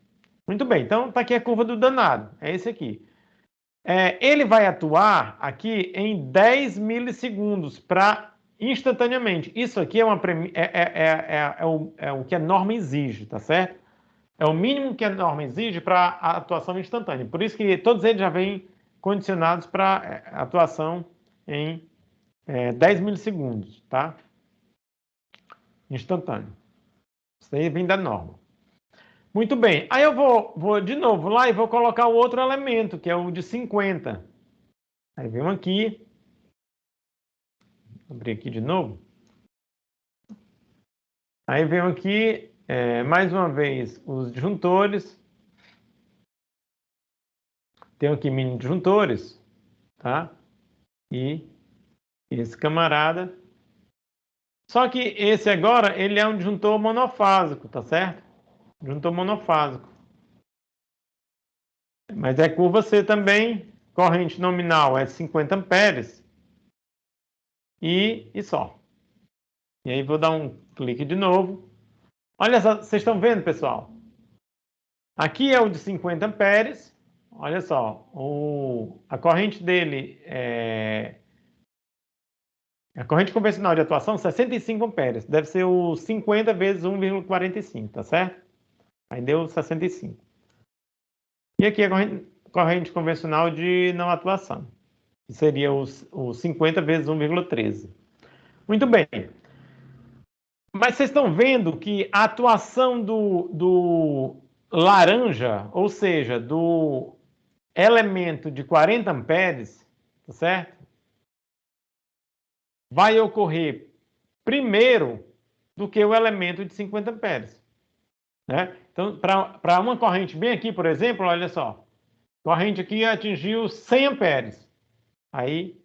Muito bem, então está aqui a curva do danado, é esse aqui. Ele vai atuar aqui em 10 milissegundos para instantaneamente. Isso aqui é o que a norma exige, tá certo? É o mínimo que a norma exige para a atuação instantânea. Por isso que todos eles já vêm condicionados para atuação em 10 milissegundos, tá? Instantâneo. Isso aí vem da norma. Muito bem. Aí eu vou de novo lá e vou colocar o outro elemento, que é o de 50. Aí venho aqui. Abrir aqui de novo. Aí venho aqui, mais uma vez, os disjuntores. Tenho aqui mini disjuntores, tá? E esse camarada. Só que esse agora, ele é um disjuntor monofásico, tá certo? Disjuntor monofásico. Mas é curva C também, corrente nominal é 50 amperes e só. E aí vou dar um clique de novo. Olha só, vocês estão vendo, pessoal? Aqui é o de 50 amperes. Olha só, a corrente dele a corrente convencional de atuação 65 amperes. Deve ser o 50 vezes 1,45, tá certo? Aí deu 65. E aqui a corrente convencional de não atuação, que seria o 50 vezes 1,13. Muito bem. Mas vocês estão vendo que a atuação do laranja, ou seja, do elemento de 40 amperes, tá certo? Vai ocorrer primeiro do que o elemento de 50 amperes. Né? Então, para uma corrente bem aqui, por exemplo, olha só. Corrente aqui atingiu 100 amperes. Aí,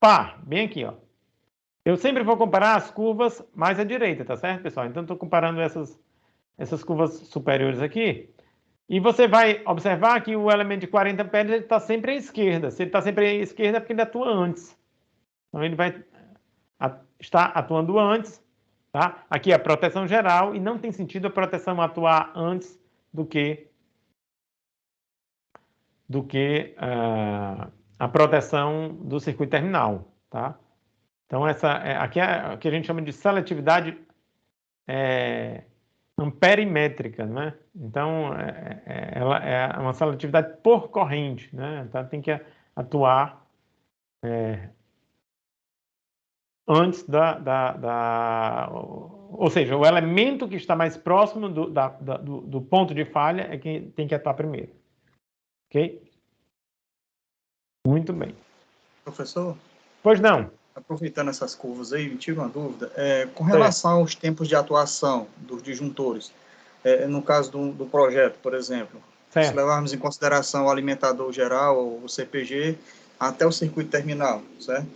pá, bem aqui, ó. Eu sempre vou comparar as curvas mais à direita, tá certo, pessoal? Então, estou comparando essas curvas superiores aqui. E você vai observar que o elemento de 40 amperes está sempre à esquerda. Se ele está sempre à esquerda é porque ele atua antes. Então, ele vai estar atuando antes. Tá? Aqui é a proteção geral e não tem sentido a proteção atuar antes do que a proteção do circuito terminal. Tá? Então, aqui é o que a gente chama de seletividade amperimétrica, né? Então, ela é uma seletividade por corrente, né? Então, tem que atuar antes ou seja, o elemento que está mais próximo do ponto de falha é quem tem que atuar primeiro. Ok? Muito bem. Professor? Pois não. Aproveitando essas curvas aí, me tira uma dúvida. Com relação aos tempos de atuação dos disjuntores, no caso do projeto, por exemplo, se levarmos em consideração o alimentador geral, o CPG, até o circuito terminal, certo?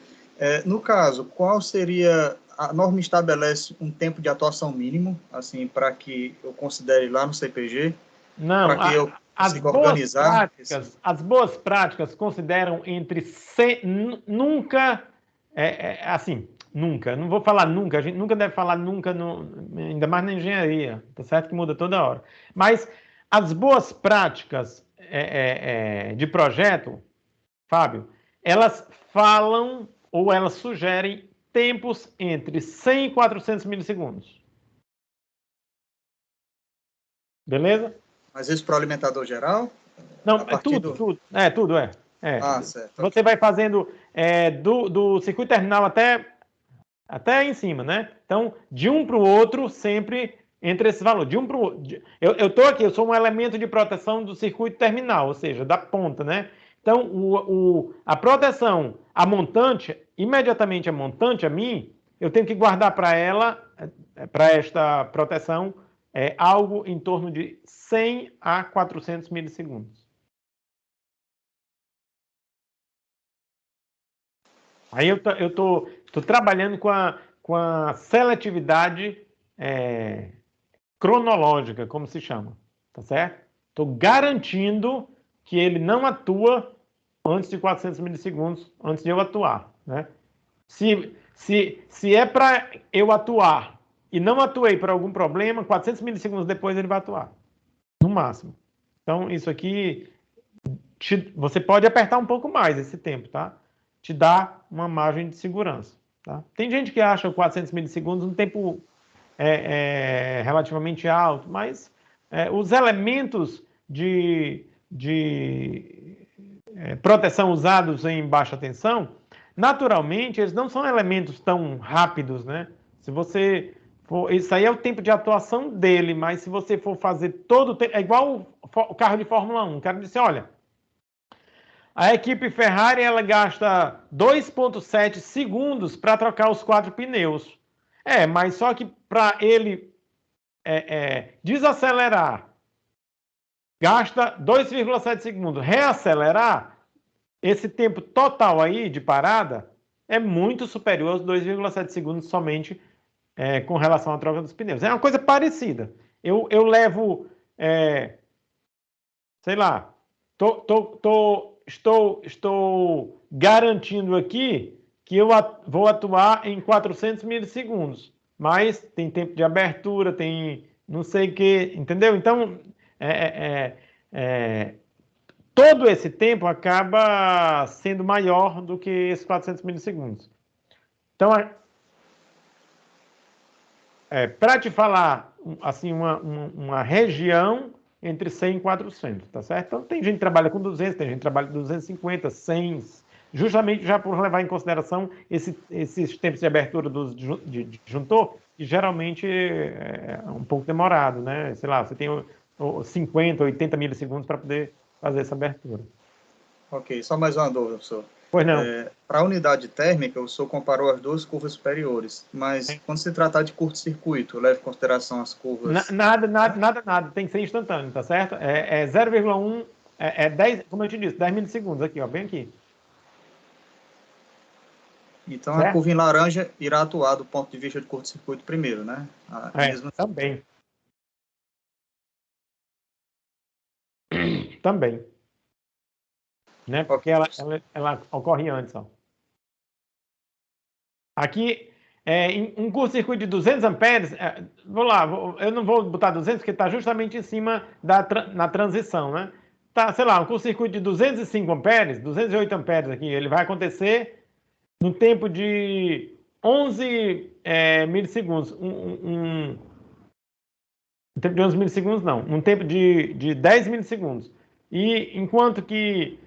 No caso, qual seria... A norma estabelece um tempo de atuação mínimo, assim, para que eu considere lá no CPG? Não, para que eu consiga organizar... As boas práticas consideram entre... Nunca... assim, nunca. Não vou falar nunca. A gente nunca deve falar nunca, ainda mais na engenharia. Tá certo que muda toda hora. Mas as boas práticas de projeto, Fábio, elas falam ou elas sugerem tempos entre 100 e 400 milissegundos. Beleza? Mas isso para o alimentador geral? Não, é tudo. Tudo. Certo. Você vai fazendo do circuito terminal até em cima, né? Então, de um para o outro, sempre entre esse valor. De um para o outro. Eu estou aqui, eu sou um elemento de proteção do circuito terminal, ou seja, da ponta, né? Então, a proteção, a montante, imediatamente a montante, a mim, eu tenho que guardar para ela, para esta proteção, algo em torno de 100 a 400 milissegundos. Aí eu estou trabalhando com a seletividade cronológica, como se chama, tá certo? Estou garantindo que ele não atua antes de 400 milissegundos, antes de eu atuar, né? Se é para eu atuar e não atuei por algum problema, 400 milissegundos depois ele vai atuar, no máximo. Então, isso aqui, você pode apertar um pouco mais esse tempo, tá? Te dá uma margem de segurança, tá? Tem gente que acha 400 milissegundos um tempo relativamente alto, mas os elementos de proteção usados em baixa tensão, naturalmente, eles não são elementos tão rápidos, né? Se você for, isso aí é o tempo de atuação dele, mas se você for fazer todo o tempo, é igual o carro de Fórmula 1. O cara disse, olha, a equipe Ferrari, ela gasta 2,7 segundos para trocar os 4 pneus. Mas só que para ele desacelerar, gasta 2,7 segundos. Reacelerar, esse tempo total aí de parada é muito superior aos 2,7 segundos somente com relação à troca dos pneus. É uma coisa parecida. Eu levo, sei lá, estou garantindo aqui que eu vou atuar em 400 milissegundos, mas tem tempo de abertura, tem não sei o que, entendeu? Então, todo esse tempo acaba sendo maior do que esses 400 milissegundos. Então, para te falar, assim, uma região entre 100 e 400, tá certo? Então, tem gente que trabalha com 200, tem gente que trabalha com 250, 100, justamente já por levar em consideração esses tempos de abertura de disjuntor, que geralmente é um pouco demorado, né? Sei lá, você tem 50, 80 milissegundos para poder fazer essa abertura. Ok, só mais uma dúvida, professor. Pois não. Para a unidade térmica, o senhor comparou as duas curvas superiores, mas quando se tratar de curto-circuito, leve em consideração as curvas... Nada. Tem que ser instantâneo, tá certo? 0,1, 10, como eu te disse, 10 milissegundos aqui, ó, bem aqui. Então, certo? A curva em laranja irá atuar do ponto de vista de curto-circuito primeiro, né? Também. Também. Né? Porque ela ocorre antes. Ó. Aqui, em um curto-circuito de 200 amperes, eu não vou botar 200 porque está justamente em cima na transição, né? Tá, sei lá, um curto-circuito de 205 amperes, 208 amperes aqui, ele vai acontecer no tempo de 11 milissegundos. No tempo de 11 milissegundos, não. Um tempo de 10 milissegundos. E enquanto que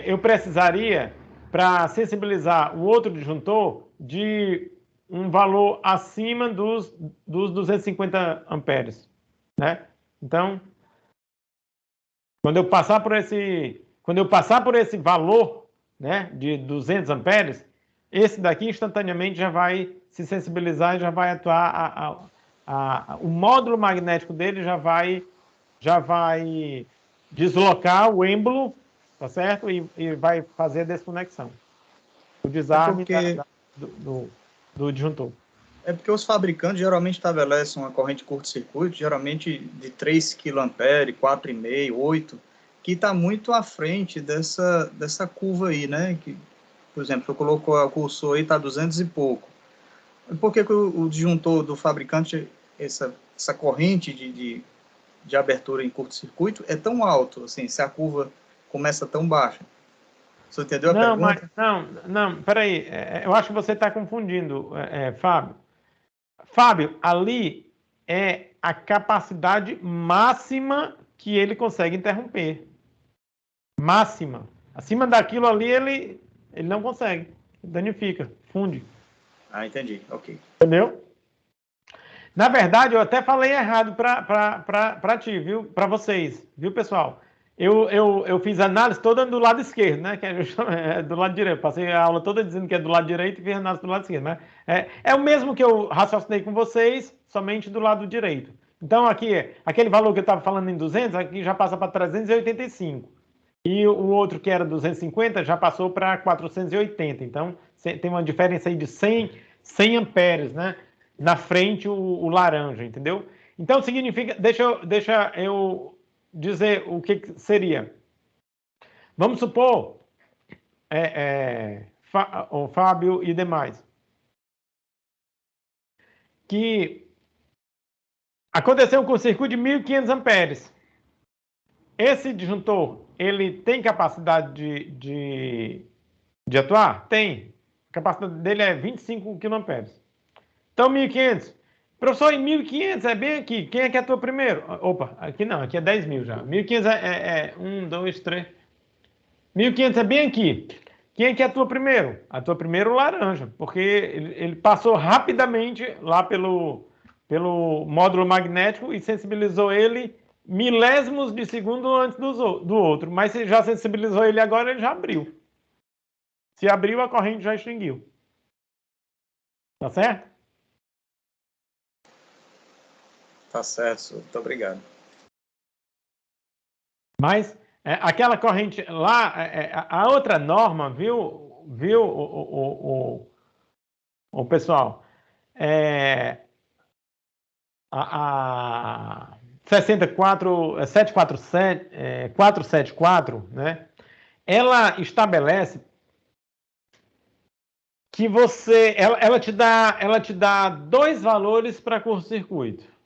eu precisaria, para sensibilizar o outro disjuntor, de um valor acima dos 250 amperes, né? Então, quando eu passar por esse valor, né, de 200 amperes, esse daqui instantaneamente já vai se sensibilizar e já vai atuar, o módulo magnético dele já vai deslocar o êmbolo, tá certo? E vai fazer a desconexão, o desarme do disjuntor. É porque os fabricantes geralmente estabelecem uma corrente curto-circuito, geralmente de 3 kA, 4,5, 8, que está muito à frente dessa curva aí, né? Que, por exemplo, eu coloco o cursor aí, está 200 e pouco. Por que o disjuntor do fabricante, essa corrente de abertura em curto-circuito é tão alto, assim, se a curva começa tão baixa? Você entendeu a pergunta? Não, peraí, eu acho que você está confundindo, Fábio. Fábio, ali é a capacidade máxima que ele consegue interromper. Máxima. Acima daquilo ali, ele não consegue. Danifica, funde. Ah, entendi. Ok. Entendeu? Na verdade, eu até falei errado para ti, viu? Para vocês, viu, pessoal? Eu fiz a análise toda do lado esquerdo, né? Que é do lado direito. Passei a aula toda dizendo que é do lado direito e fiz a análise do lado esquerdo, né? É o mesmo que eu raciocinei com vocês, somente do lado direito. Então, aqui, aquele valor que eu estava falando em 200, aqui já passa para 385. E o outro, que era 250, já passou para 480. Então, tem uma diferença aí de 100 amperes, né? Na frente, o laranja, entendeu? Então, significa... Deixa eu dizer o que seria. Vamos supor, o Fábio e demais, que aconteceu com um circuito de 1.500 amperes. Esse disjuntor, ele tem capacidade de atuar? Tem. A capacidade dele é 25 kA. Então, 1.500. Professor, em 1.500 é bem aqui. Quem é que atua primeiro? Opa, aqui não, aqui é 10.000 já. 1.500 é 1, 2, 3. 1.500 é bem aqui. Quem é que atua primeiro? Atua primeiro o laranja, porque ele passou rapidamente lá pelo módulo magnético e sensibilizou ele milésimos de segundo antes do outro. Mas se já sensibilizou ele agora, ele já abriu. Se abriu, a corrente já extinguiu. Tá certo? Tá certo, muito obrigado. Mas aquela corrente lá, a outra norma, viu o pessoal? A 474, né? Ela estabelece que ela te dá dois valores para curto-circuito.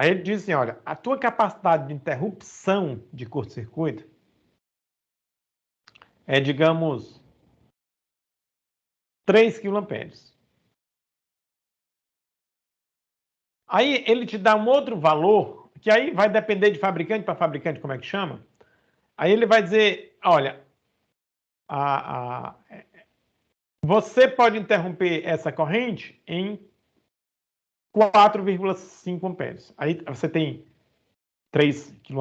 Aí ele diz assim, olha, a tua capacidade de interrupção de curto-circuito é, digamos, 3 kA. Aí ele te dá um outro valor, que aí vai depender de fabricante para fabricante, como é que chama. Aí ele vai dizer, olha, você pode interromper essa corrente em 4,5 amperes. Aí você tem 3 kA,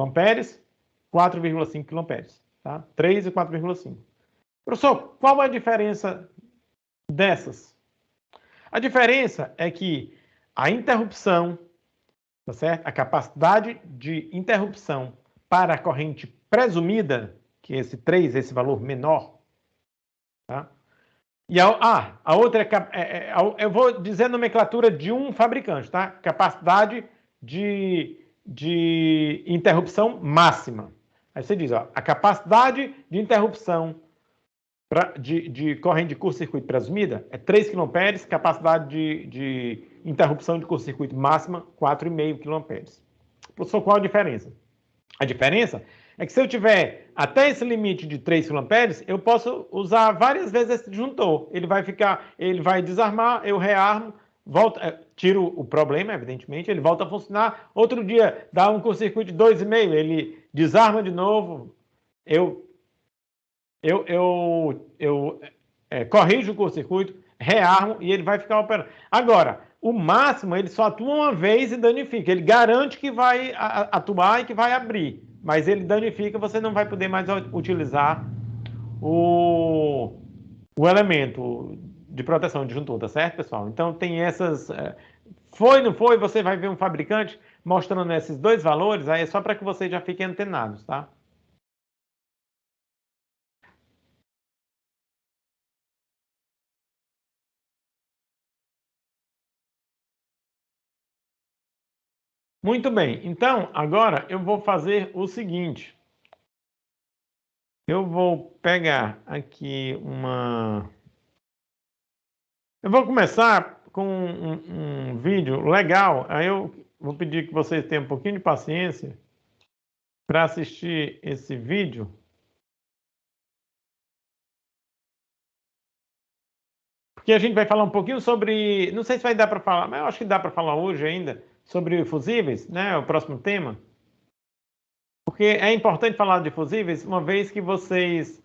4,5 kA. Tá? 3 e 4,5. Professor, qual é a diferença dessas? A diferença é que a interrupção, tá certo? A capacidade de interrupção para a corrente presumida, que é esse 3, esse valor menor, tá? E a outra eu vou dizer a nomenclatura de um fabricante, tá? Capacidade de interrupção máxima. Aí você diz, ó, a capacidade de interrupção de corrente de curto-circuito presumida é 3 kA, capacidade de interrupção de curto-circuito máxima 4,5 kA. Professor, qual a diferença? A diferença é que se eu tiver até esse limite de 3 kA, eu posso usar várias vezes esse disjuntor. Ele vai desarmar, eu rearmo, tiro o problema, evidentemente, ele volta a funcionar. Outro dia, dá um curto-circuito de 2,5, ele desarma de novo. corrige o curto-circuito, rearmo e ele vai ficar operando. Agora, o máximo, ele só atua uma vez e danifica. Ele garante que vai atuar e que vai abrir, mas ele danifica, você não vai poder mais utilizar o elemento de proteção de juntor, tá certo, pessoal? Então tem essas... foi, não foi, você vai ver um fabricante mostrando esses dois valores, aí é só para que vocês já fiquem antenados, tá? Muito bem, então agora eu vou fazer o seguinte. Eu vou pegar aqui uma... Eu vou começar com um vídeo legal, aí eu vou pedir que vocês tenham um pouquinho de paciência para assistir esse vídeo. Porque a gente vai falar um pouquinho sobre... Não sei se vai dar para falar, mas eu acho que dá para falar hoje ainda sobre fusíveis, né? O próximo tema. Porque é importante falar de fusíveis, uma vez que vocês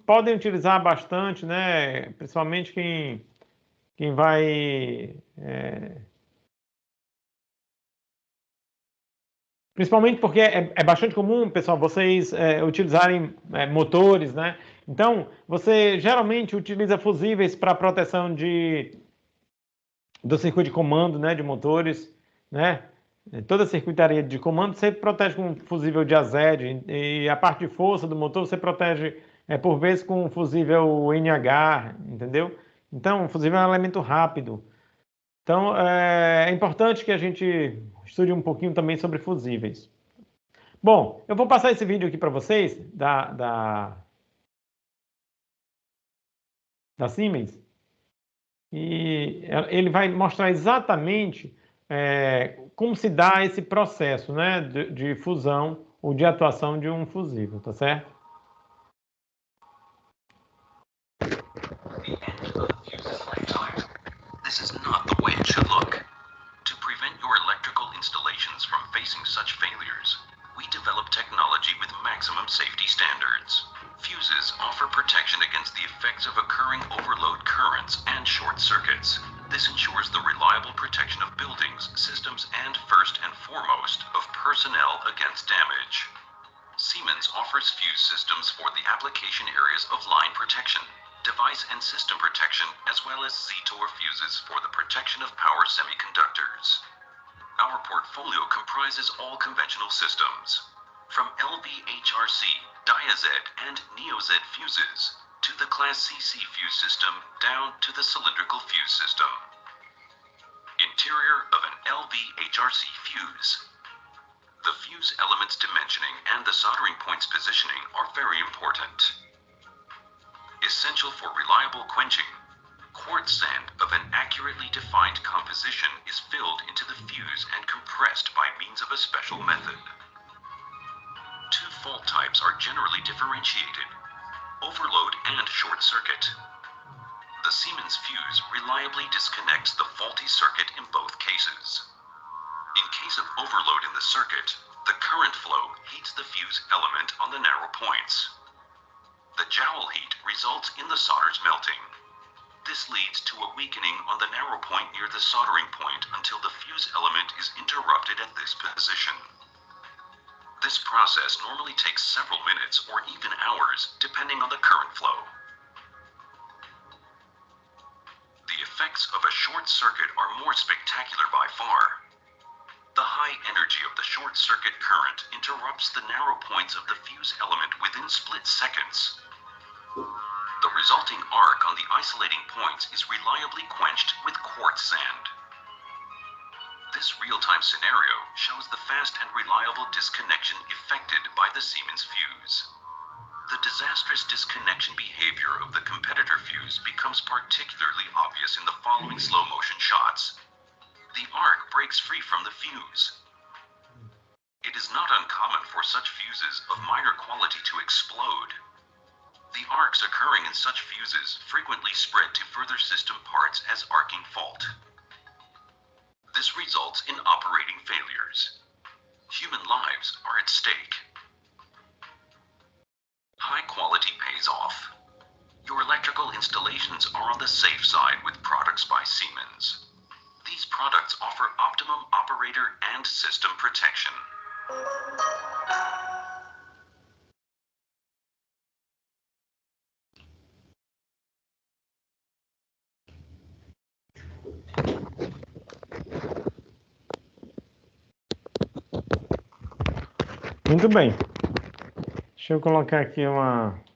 podem utilizar bastante, né? Principalmente quem vai... Principalmente porque é bastante comum, pessoal, vocês utilizarem motores, né? Então, você geralmente utiliza fusíveis para proteção do circuito de comando, né? De motores, né? Toda a circuitaria de comando você protege com um fusível de AZED e a parte de força do motor você protege, por vezes, com um fusível NH, entendeu? Então, o fusível é um elemento rápido. Então, é importante que a gente estude um pouquinho também sobre fusíveis. Bom, eu vou passar esse vídeo aqui para vocês, da Siemens, e ele vai mostrar exatamente como se dá esse processo, né, de fusão ou de atuação de um fusível, tá certo? This is not the way it should look. To prevent your electrical installations from facing such failures, we develop technology with maximum safety standards. Fuses offer protection against the effects of occurring overload currents and short circuits. This ensures the reliable protection of buildings, systems, and first and foremost, of personnel against damage. Siemens offers fuse systems for the application areas of line protection, device and system protection, as well as Z-Tor fuses for the protection of power semiconductors. Our portfolio comprises all conventional systems, from LVHRC, Dia-Z, and Neo-Z fuses, to the Class CC fuse system, down to the cylindrical fuse system. Interior of an LVHRC fuse. The fuse element's dimensioning and the soldering point's positioning are very important. Essential for reliable quenching, quartz sand of an accurately defined composition is filled into the fuse and compressed by means of a special method. Two fault types are generally differentiated: overload and short circuit. The Siemens fuse reliably disconnects the faulty circuit in both cases. In case of overload in the circuit, the current flow heats the fuse element on the narrow points. The joule heat results in the solders melting. This leads to a weakening on the narrow point near the soldering point until the fuse element is interrupted at this position. This process normally takes several minutes or even hours, depending on the current flow. The effects of a short circuit are more spectacular by far. The high energy of the short circuit current interrupts the narrow points of the fuse element within split seconds. The resulting arc on the isolating points is reliably quenched with quartz sand. This real-time scenario shows the fast and reliable disconnection effected by the Siemens fuse. The disastrous disconnection behavior of the competitor fuse becomes particularly obvious in the following slow-motion shots. The arc breaks free from the fuse. It is not uncommon for such fuses of minor quality to explode. The arcs occurring in such fuses frequently spread to further system parts as arcing fault. This results in operating failures. Human lives are at stake. High quality pays off. Your electrical installations are on the safe side with products by Siemens. These products offer optimum operator and system protection. Muito bem. Deixa eu colocar aqui uma...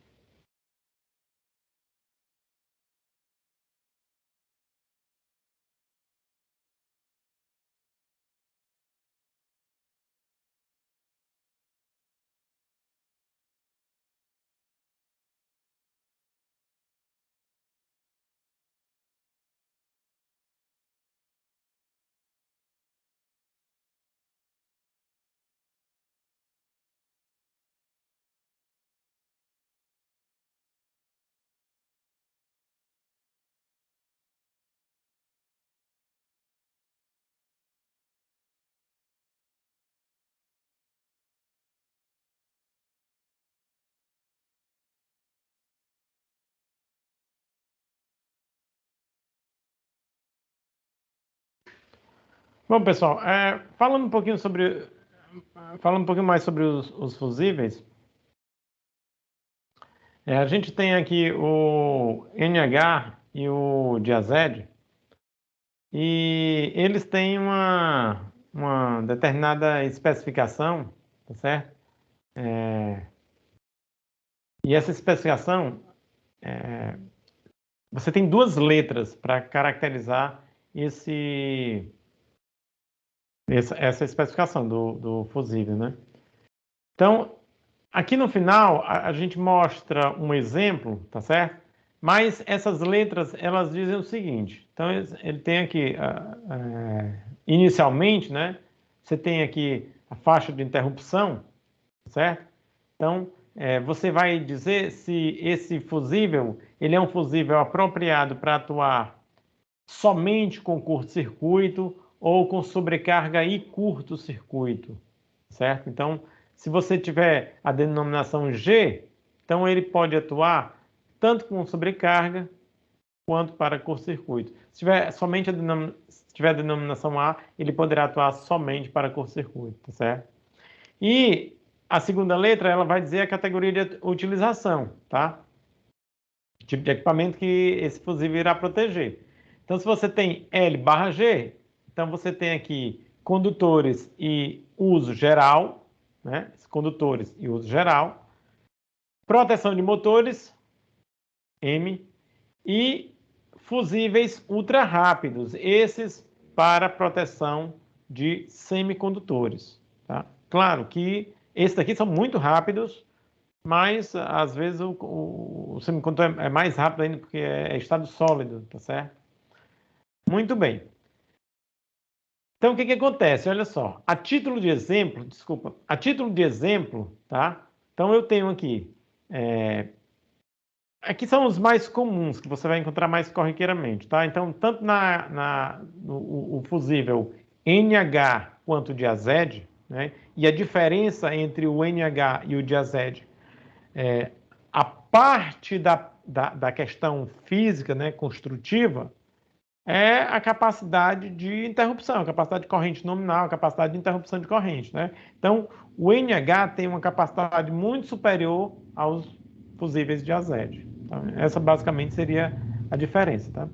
Bom, pessoal, falando um pouquinho mais sobre os fusíveis, a gente tem aqui o NH e o Diazed, e eles têm uma determinada especificação, tá certo? E essa especificação, você tem duas letras para caracterizar essa especificação do fusível, né? Então, aqui no final, a gente mostra um exemplo, tá certo? Mas essas letras, elas dizem o seguinte. Então, ele tem aqui, inicialmente, né? Você tem aqui a faixa de interrupção, certo? Então, você vai dizer se esse fusível, ele é um fusível apropriado para atuar somente com curto-circuito ou com sobrecarga e curto-circuito, certo? Então, se você tiver a denominação G, então ele pode atuar tanto com sobrecarga quanto para curto-circuito. Se tiver somente a denominação A, ele poderá atuar somente para curto-circuito, tá certo? E a segunda letra, ela vai dizer a categoria de utilização, tá? Tipo de equipamento que esse fusível irá proteger. Então, se você tem L/G, então você tem aqui condutores e uso geral, né? Condutores e uso geral, proteção de motores, M, e fusíveis ultra rápidos, esses para proteção de semicondutores, tá? Claro que esses daqui são muito rápidos, mas às vezes o semicondutor é mais rápido ainda porque é estado sólido, tá certo? Muito bem. Então, o que acontece? Olha só, a título de exemplo, tá? Então, eu tenho aqui, aqui são os mais comuns, que você vai encontrar mais corriqueiramente, tá? Então, tanto no fusível NH quanto o Diazed, né? E a diferença entre o NH e o Diazed, a parte da questão física, né, construtiva, é a capacidade de interrupção, a capacidade de corrente nominal, a capacidade de interrupção de corrente, né? Então, o NH tem uma capacidade muito superior aos fusíveis de Diazed. Então, essa basicamente seria a diferença, tá?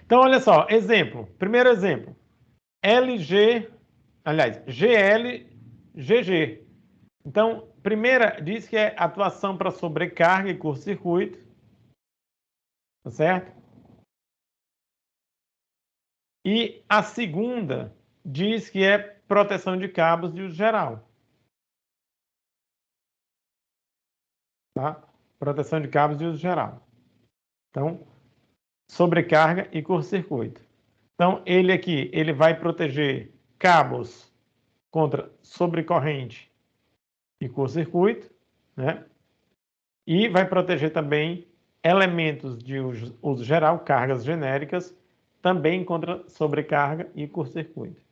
Então, olha só, exemplo. Primeiro exemplo. GL, GG. Então, primeira diz que é atuação para sobrecarga e curto-circuito, tá certo? E a segunda diz que é proteção de cabos de uso geral. Tá? Proteção de cabos de uso geral. Então, sobrecarga e curto-circuito. Então, ele aqui, ele vai proteger cabos contra sobrecorrente e curto-circuito, né? E vai proteger também elementos de uso geral, cargas genéricas, também contra sobrecarga e curto-circuito.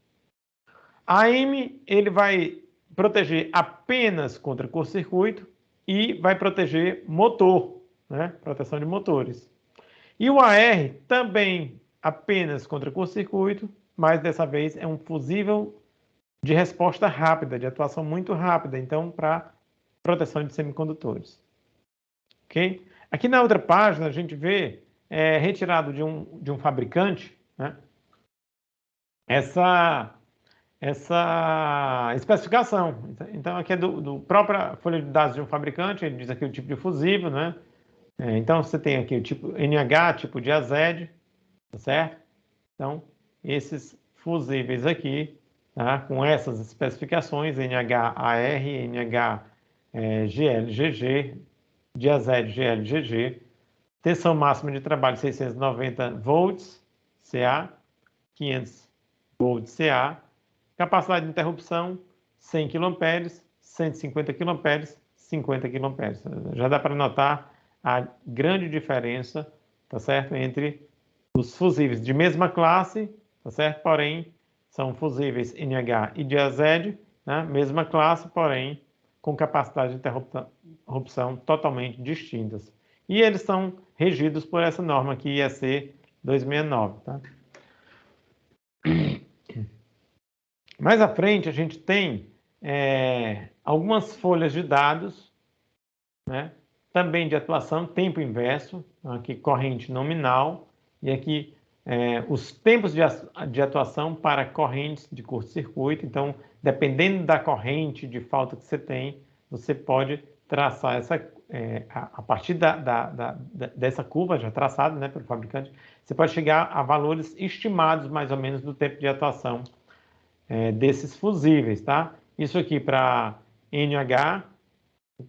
A M, ele vai proteger apenas contra curto-circuito e vai proteger motor, né? Proteção de motores. E o AR também apenas contra curto-circuito, mas dessa vez é um fusível de resposta rápida, de atuação muito rápida, então para proteção de semicondutores. Ok? Aqui na outra página a gente vê retirado de um fabricante, né, essa especificação. Então aqui é do própria folha de dados de um fabricante, ele diz aqui o tipo de fusível, né? Então você tem aqui o tipo NH, tipo de AZ, tá certo? Então esses fusíveis aqui, tá? Com essas especificações, NH-AR, NH-GL-GG, de AZ, GL-GG, tensão máxima de trabalho 690 volts CA, 500 volts CA, capacidade de interrupção 100 kA, 150 kA, 50 kA. Já dá para notar a grande diferença, tá certo, entre os fusíveis de mesma classe, tá certo? Porém, são fusíveis NH e DIAZ, né? Mesma classe, porém, com capacidade de interrupção totalmente distintas. E eles são regidos por essa norma aqui, IEC 269, tá? Mais à frente, a gente tem algumas folhas de dados, né? Também de atuação, tempo inverso, aqui corrente nominal, e aqui os tempos de atuação para correntes de curto-circuito. Então, dependendo da corrente de falta que você tem, você pode traçar a partir dessa curva já traçada, né, pelo fabricante, você pode chegar a valores estimados mais ou menos do tempo de atuação desses fusíveis, tá? Isso aqui para NH,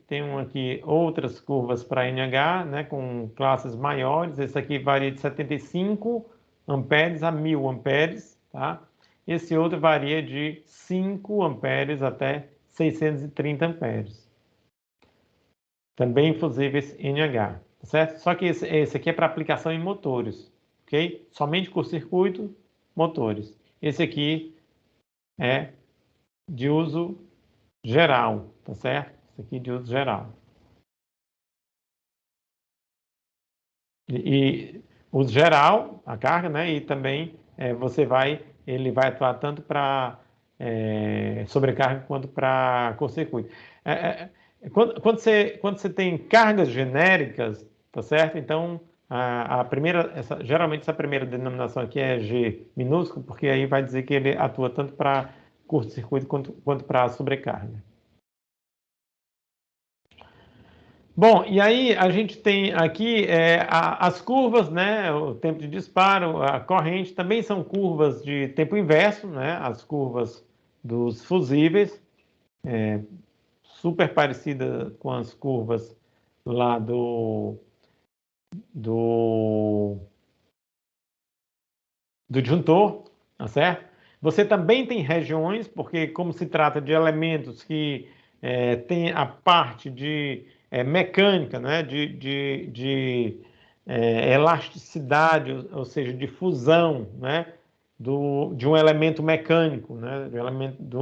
tem aqui outras curvas para NH, né, com classes maiores. Esse aqui varia de 75 amperes a 1000 amperes, tá? Esse outro varia de 5 amperes até 630 amperes. Também fusíveis NH, tá certo? Só que esse aqui é para aplicação em motores, ok? Somente curto-circuito, motores. Esse aqui é de uso geral, tá certo? Esse aqui de uso geral. E uso geral, a carga, né? E também ele vai atuar tanto para sobrecarga quanto para curto-circuito. Quando você tem cargas genéricas, tá certo? Então, geralmente essa primeira denominação aqui é G minúsculo, porque aí vai dizer que ele atua tanto para curto-circuito quanto para sobrecarga. Bom, e aí a gente tem aqui as curvas, né? O tempo de disparo, a corrente, também são curvas de tempo inverso, né? As curvas dos fusíveis, super parecida com as curvas lá do disjuntor, tá certo? Você também tem regiões, porque como se trata de elementos que tem a parte de mecânica, né? de elasticidade, ou seja, de fusão, né? de um elemento mecânico, né?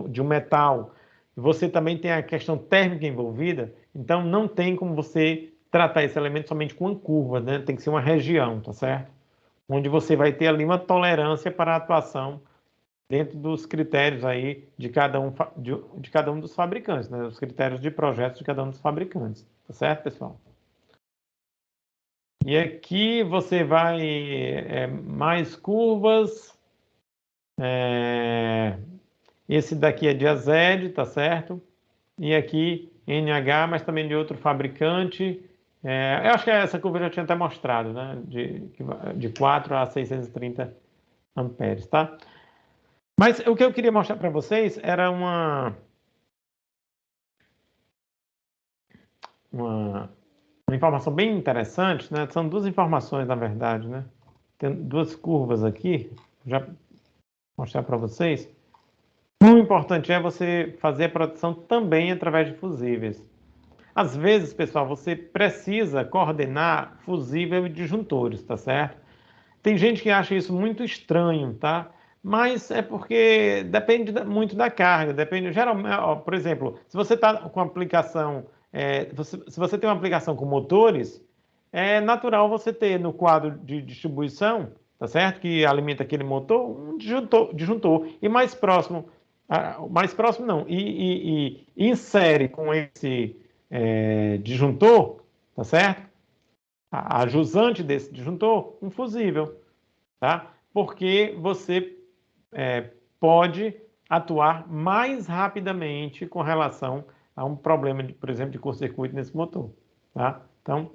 de um metal. Você também tem a questão térmica envolvida, então não tem como você tratar esse elemento somente com uma curva, né? Tem que ser uma região, tá certo? Onde você vai ter ali uma tolerância para a atuação dentro dos critérios aí de cada um dos fabricantes, né? Os critérios de projetos de cada um dos fabricantes, tá certo, pessoal? E aqui você vai mais curvas. Esse daqui é de AZ, tá certo? E aqui NH, mas também de outro fabricante. Eu acho que essa curva eu já tinha até mostrado, né? De 4 a 630 amperes, tá? Mas o que eu queria mostrar para vocês era uma informação bem interessante, né? São duas informações, na verdade, né? Tem duas curvas aqui, já vou mostrar para vocês. O importante é você fazer a proteção também através de fusíveis. Às vezes, pessoal, você precisa coordenar fusível e disjuntores, tá certo? Tem gente que acha isso muito estranho, tá? Mas é porque depende muito da carga, geralmente, por exemplo, se você está com aplicação, se você tem uma aplicação com motores, é natural você ter no quadro de distribuição, tá certo? Que alimenta aquele motor, um disjuntor. E mais próximo não, e insere com esse disjuntor, tá certo? A jusante desse disjuntor, um fusível, tá? Porque você pode atuar mais rapidamente com relação a um problema, por exemplo, de curto-circuito nesse motor, tá? Então,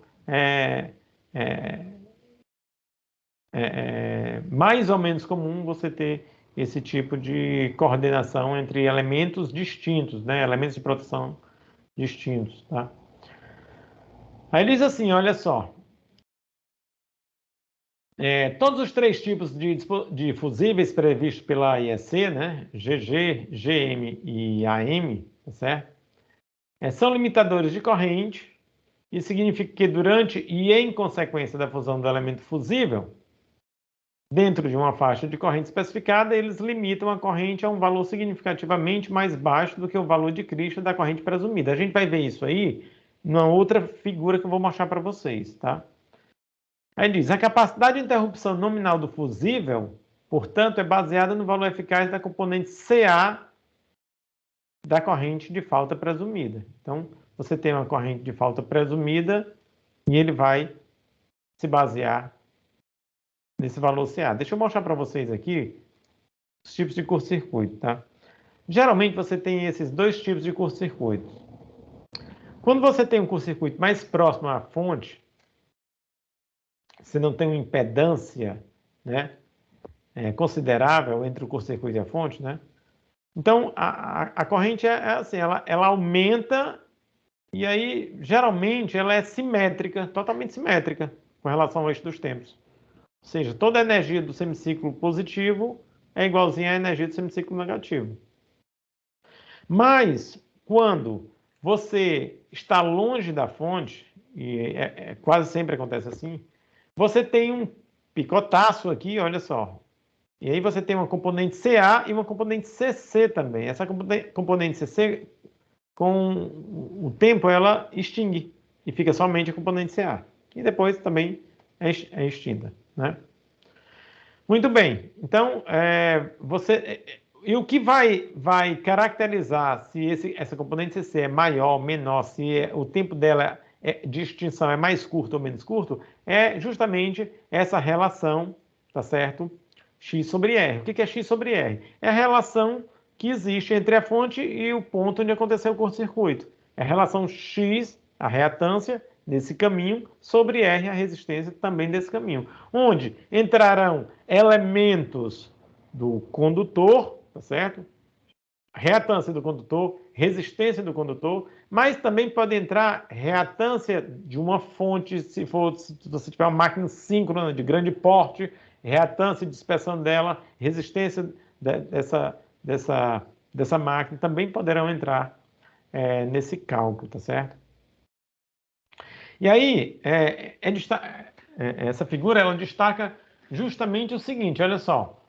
mais ou menos comum você ter esse tipo de coordenação entre elementos distintos, né? Elementos de proteção distintos, tá? Aí diz assim, olha só, todos os três tipos de fusíveis previstos pela IEC, né? GG, GM e AM, tá certo? São limitadores de corrente. Isso significa que durante e em consequência da fusão do elemento fusível, dentro de uma faixa de corrente especificada, eles limitam a corrente a um valor significativamente mais baixo do que o valor de Cristo da corrente presumida. A gente vai ver isso aí numa outra figura que eu vou mostrar para vocês, tá? Aí diz, a capacidade de interrupção nominal do fusível, portanto, é baseada no valor eficaz da componente CA da corrente de falta presumida. Então, você tem uma corrente de falta presumida e ele vai se basear nesse valor CA. Deixa eu mostrar para vocês aqui os tipos de curto-circuito, tá? Geralmente você tem esses dois tipos de curto-circuito. Quando você tem um curto-circuito mais próximo à fonte, você não tem uma impedância, né, considerável entre o curto-circuito e a fonte, né? Então, a corrente é assim, ela aumenta e aí, geralmente, ela é simétrica, totalmente simétrica com relação ao eixo dos tempos. Ou seja, toda a energia do semiciclo positivo é igualzinha à energia do semiciclo negativo. Mas, quando você está longe da fonte, e quase sempre acontece assim, você tem um picotaço aqui, olha só. E aí você tem uma componente CA e uma componente CC também. Essa componente CC, com o tempo, ela extingue e fica somente a componente CA. E depois também é extinta, né? Muito bem. Então, e o que vai caracterizar se essa componente CC é maior, menor, se o tempo dela de extinção é mais curto ou menos curto, é justamente essa relação, tá certo? X sobre R. O que é X sobre R? É a relação que existe entre a fonte e o ponto onde aconteceu o curto-circuito. É a relação X, a reatância desse caminho, sobre R, a resistência também desse caminho. Onde entrarão elementos do condutor, tá certo? Reatância do condutor, resistência do condutor, mas também pode entrar reatância de uma fonte, se você tiver uma máquina síncrona de grande porte, reatância e dispersão dela, resistência dessa máquina também poderão entrar nesse cálculo, tá certo? E aí, essa figura ela destaca justamente o seguinte, olha só,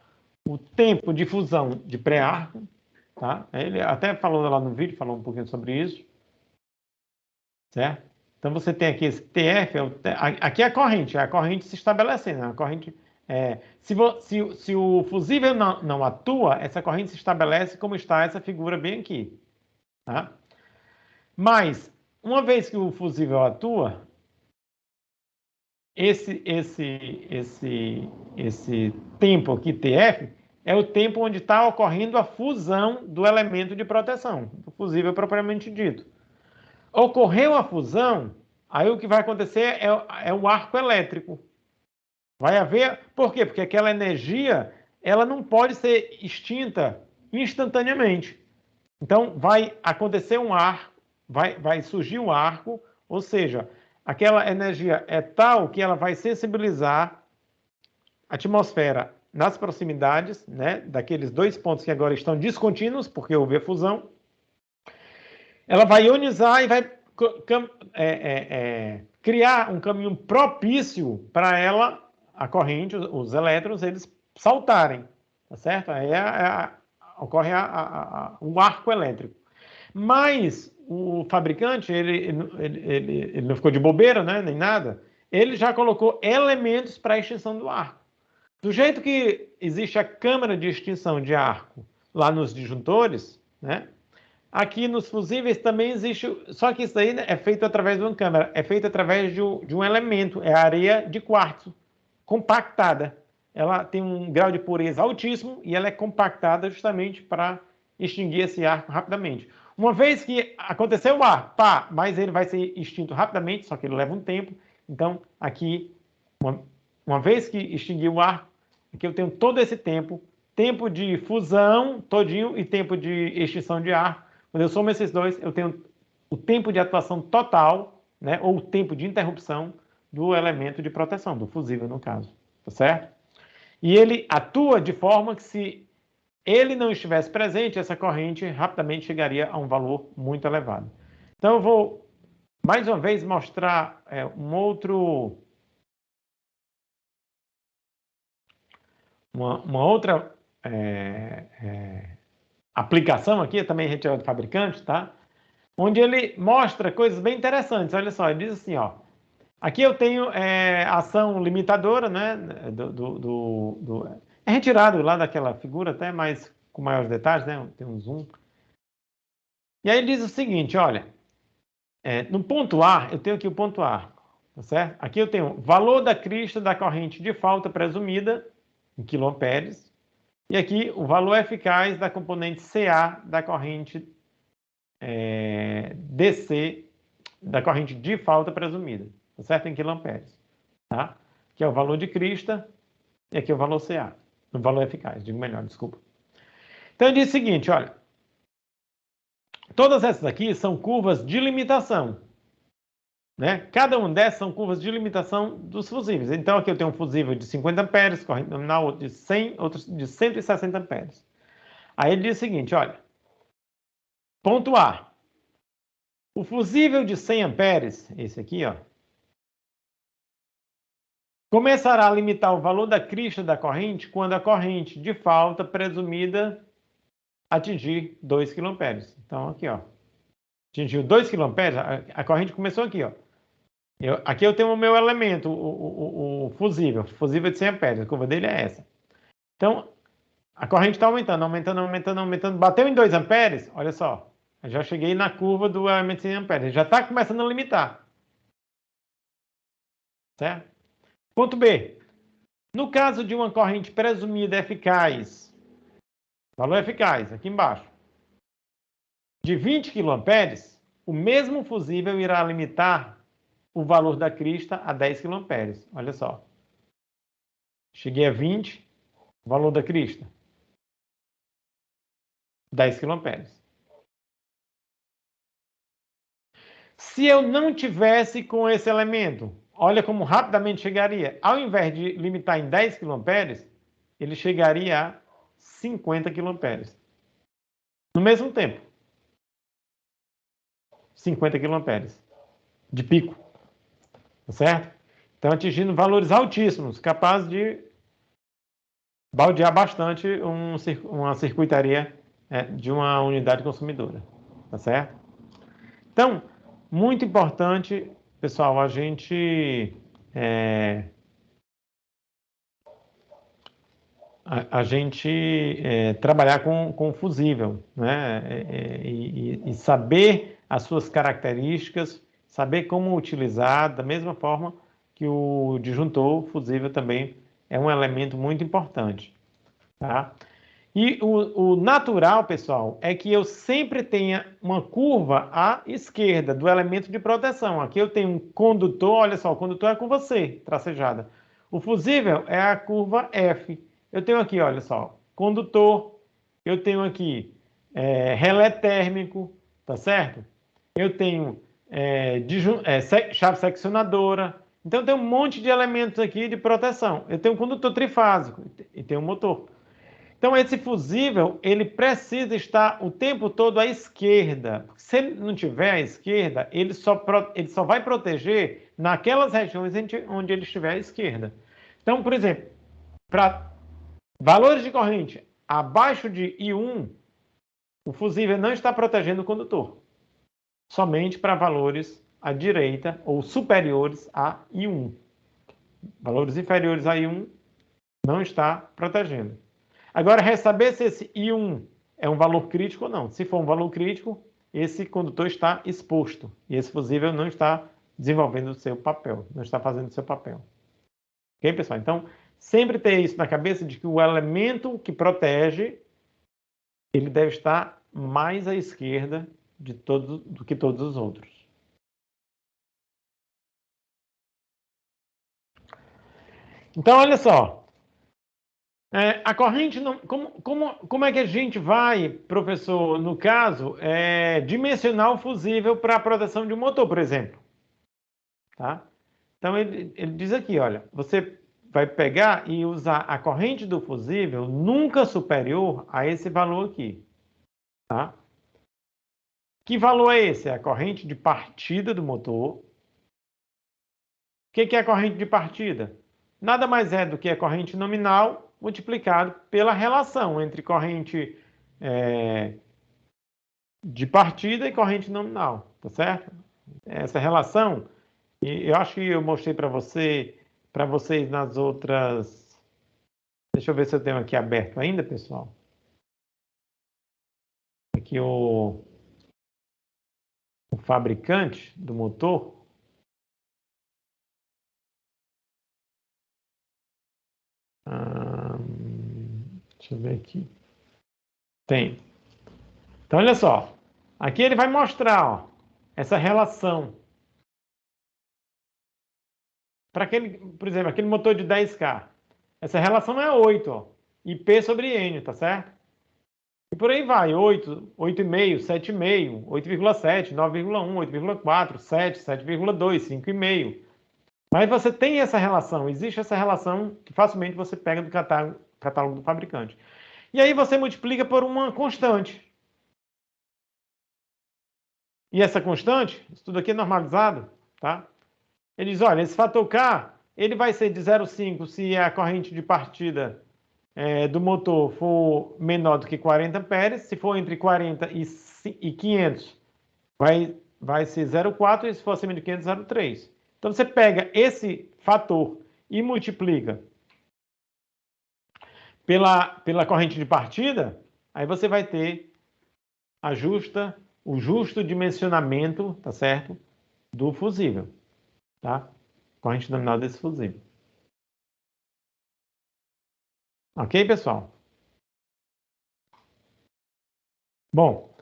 o tempo de fusão de pré-arco, tá? Ele até falou lá no vídeo, falou um pouquinho sobre isso, certo? Então você tem aqui esse TF, aqui é a corrente se estabelecendo, né? A corrente, se o fusível não atua, essa corrente se estabelece como está essa figura bem aqui, tá? Mas, uma vez que o fusível atua, esse tempo aqui, TF, é o tempo onde está ocorrendo a fusão do elemento de proteção, do fusível propriamente dito. Ocorreu a fusão, aí o que vai acontecer é o arco elétrico. Vai haver... Por quê? Porque aquela energia, ela não pode ser extinta instantaneamente. Então, vai acontecer um arco, vai surgir um arco, ou seja, aquela energia é tal que ela vai sensibilizar a atmosfera nas proximidades, né, daqueles dois pontos que agora estão descontínuos, porque houve a fusão. Ela vai ionizar e vai criar um caminho propício para ela, a corrente, os elétrons, eles saltarem, tá certo? Aí ocorre um arco elétrico. Mas o fabricante, ele não ficou de bobeira, né, nem nada, ele já colocou elementos para a extinção do arco. Do jeito que existe a câmara de extinção de arco lá nos disjuntores, né? Aqui nos fusíveis também existe, só que isso aí, né, é feito através de uma câmara, é feito através de um elemento, é a areia de quartzo, compactada. Ela tem um grau de pureza altíssimo e ela é compactada justamente para extinguir esse arco rapidamente. Uma vez que aconteceu o arco, pá, mas ele vai ser extinto rapidamente, só que ele leva um tempo. Então, aqui, uma vez que extinguiu o arco, aqui eu tenho todo esse tempo de fusão todinho e tempo de extinção de arco. Quando eu somo esses dois, eu tenho o tempo de atuação total, né, ou o tempo de interrupção do elemento de proteção, do fusível no caso, tá certo? E ele atua de forma que se ele não estivesse presente, essa corrente rapidamente chegaria a um valor muito elevado. Então eu vou, mais uma vez, mostrar uma outra aplicação aqui, também retirada do fabricante, tá? Onde ele mostra coisas bem interessantes. Olha só, ele diz assim, ó, aqui eu tenho ação limitadora, né? É retirado lá daquela figura, até mais com maiores detalhes, né? Tem um zoom. E aí ele diz o seguinte, olha, no ponto A, eu tenho aqui o ponto A, tá certo? Aqui eu tenho valor da crista da corrente de falta presumida, em quilomperes, e aqui o valor eficaz da componente CA da corrente DC, da corrente de falta presumida, tá certo? Em quilomperes, tá? Que é o valor de crista, e aqui é o valor CA, o valor eficaz, digo melhor, desculpa. Então ele diz o seguinte, olha, todas essas aqui são curvas de limitação, né? Cada uma dessas são curvas de limitação dos fusíveis. Então aqui eu tenho um fusível de 50 amperes, corrente nominal, outro de 100, outro de 160 amperes. Aí ele diz o seguinte, olha, ponto A, o fusível de 100 amperes, esse aqui, ó, começará a limitar o valor da crista da corrente quando a corrente de falta presumida atingir 2 kA. Então aqui, ó, atingiu 2 kA, a corrente começou aqui, ó. Aqui eu tenho o meu elemento, o fusível de 100 amperes, a curva dele é essa. Então, a corrente está aumentando, bateu em 2 amperes, olha só, eu já cheguei na curva do elemento de 100 amperes, já está começando a limitar. Certo? Ponto B, no caso de uma corrente presumida eficaz, valor eficaz, aqui embaixo, de 20 kA, o mesmo fusível irá limitar o valor da crista a 10 kA. Olha só. Cheguei a 20, o valor da crista, 10 kA. Se eu não tivesse com esse elemento, olha como rapidamente chegaria. Ao invés de limitar em 10 kA, ele chegaria a 50 kA. No mesmo tempo. 50 kA de pico. Tá certo? Então, atingindo valores altíssimos, capazes de baldear bastante uma circuitaria de uma unidade consumidora. Tá certo? Então, muito importante, pessoal, a gente trabalhar com fusível, né? E saber as suas características, saber como utilizar, da mesma forma que o disjuntor fusível também é um elemento muito importante, tá? E o natural, pessoal, é que eu sempre tenha uma curva à esquerda do elemento de proteção. Aqui eu tenho um condutor, olha só, o condutor é com você, tracejada. O fusível é a curva F. Eu tenho aqui, olha só, condutor, eu tenho aqui relé térmico, tá certo? Eu tenho chave seccionadora. Então, tem um monte de elementos aqui de proteção. Eu tenho um condutor trifásico e tenho um motor. Então, esse fusível, ele precisa estar o tempo todo à esquerda. Se ele não tiver à esquerda, ele só vai proteger naquelas regiões onde ele estiver à esquerda. Então, por exemplo, para valores de corrente abaixo de I1, o fusível não está protegendo o condutor. Somente para valores à direita ou superiores a I1. Valores inferiores a I1 não está protegendo. Agora, resta saber se esse I1 é um valor crítico ou não. Se for um valor crítico, esse condutor está exposto e esse fusível não está desenvolvendo o seu papel, não está fazendo o seu papel. Ok, pessoal? Então, sempre ter isso na cabeça de que o elemento que protege, ele deve estar mais à esquerda do que todos os outros. Então, olha só. A corrente não... Como é que a gente vai, professor, no caso, dimensionar o fusível para a proteção de um motor, por exemplo? Tá? Então, ele diz aqui, olha, você vai pegar e usar a corrente do fusível nunca superior a esse valor aqui. Tá? Que valor é esse? É a corrente de partida do motor. O que é a corrente de partida? Nada mais é do que a corrente nominal multiplicado pela relação entre corrente de partida e corrente nominal, tá certo? Essa relação, eu acho que eu mostrei para vocês nas outras... Deixa eu ver se eu tenho aqui aberto ainda, pessoal. Aqui o fabricante do motor. Deixa eu ver aqui. Tem. Então, olha só. Aqui ele vai mostrar, ó, essa relação. Para aquele, por exemplo, aquele motor de 10K. Essa relação é 8, ó. IP sobre N, tá certo? E por aí vai. 8, 8,5, 7,5, 8,7, 9,1, 8,4, 7, 7,2, 5,5. Mas você tem essa relação, existe essa relação que facilmente você pega do catálogo do fabricante. E aí você multiplica por uma constante. E essa constante, isso tudo aqui é normalizado, tá? Ele diz, olha, esse fator K, ele vai ser de 0,5 se a corrente de partida do motor for menor do que 40 amperes. Se for entre 40 e 500, vai ser 0,4 e se for acima de 500, 0,3. Então, você pega esse fator e multiplica pela corrente de partida, aí você vai ter o justo dimensionamento, tá certo? Do fusível, tá? Corrente nominal desse fusível. Ok, pessoal? Bom,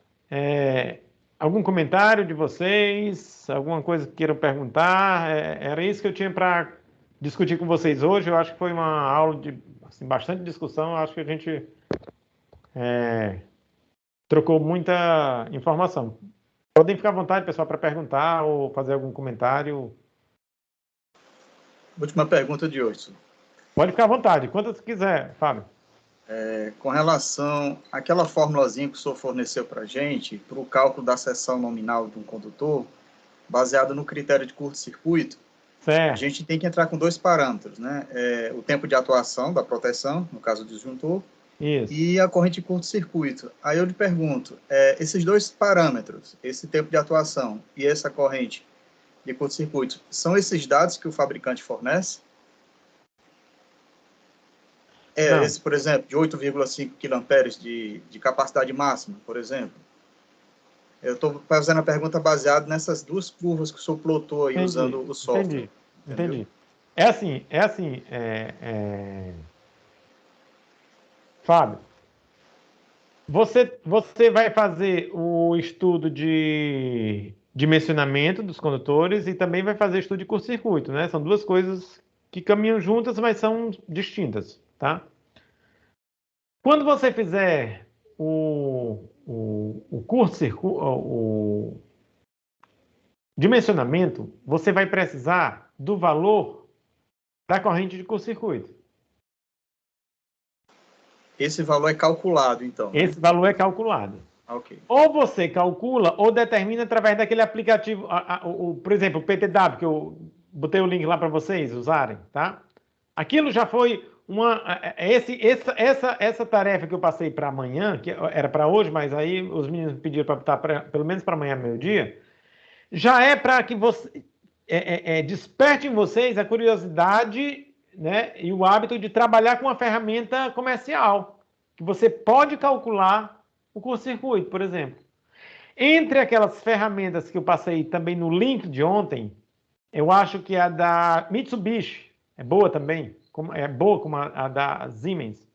algum comentário de vocês? Alguma coisa que queiram perguntar? Era isso que eu tinha para discutir com vocês hoje. Eu acho que foi uma aula de bastante discussão. Eu acho que a gente trocou muita informação. Podem ficar à vontade, pessoal, para perguntar ou fazer algum comentário. Última pergunta de hoje. Pode ficar à vontade, quantas quiser, Fábio. Com relação àquela formulazinha que o senhor forneceu para a gente, para o cálculo da seção nominal de um condutor, baseado no critério de curto-circuito, a gente tem que entrar com dois parâmetros, né? O tempo de atuação da proteção, no caso do disjuntor, isso, e a corrente de curto-circuito. Aí eu lhe pergunto, esses dois parâmetros, esse tempo de atuação e essa corrente de curto-circuito, são esses dados que o fabricante fornece? Esse, por exemplo, de 8,5 kA de capacidade máxima, por exemplo. Eu estou fazendo a pergunta baseada nessas duas curvas que o senhor plotou aí, usando o software. Entendi. É assim, Fábio, você vai fazer o estudo de dimensionamento dos condutores e também vai fazer estudo de curto-circuito, né? São duas coisas que caminham juntas, mas são distintas, tá? Quando você fizer o curto-circuito, o dimensionamento, você vai precisar do valor da corrente de curto-circuito. Esse valor é calculado, então? Esse valor é calculado. Okay. Ou você calcula ou determina através daquele aplicativo, por exemplo, o PTW, que eu botei o link lá para vocês usarem, tá? Aquilo já foi essa tarefa que eu passei para amanhã, que era para hoje, mas aí os meninos pediram para botar pelo menos para amanhã, meio-dia, já é para que você... desperte em vocês a curiosidade, né, e o hábito de trabalhar com uma ferramenta comercial, que você pode calcular o curto-circuito, por exemplo. Entre aquelas ferramentas que eu passei também no link de ontem, eu acho que a da Mitsubishi é boa também, é boa como a da Siemens.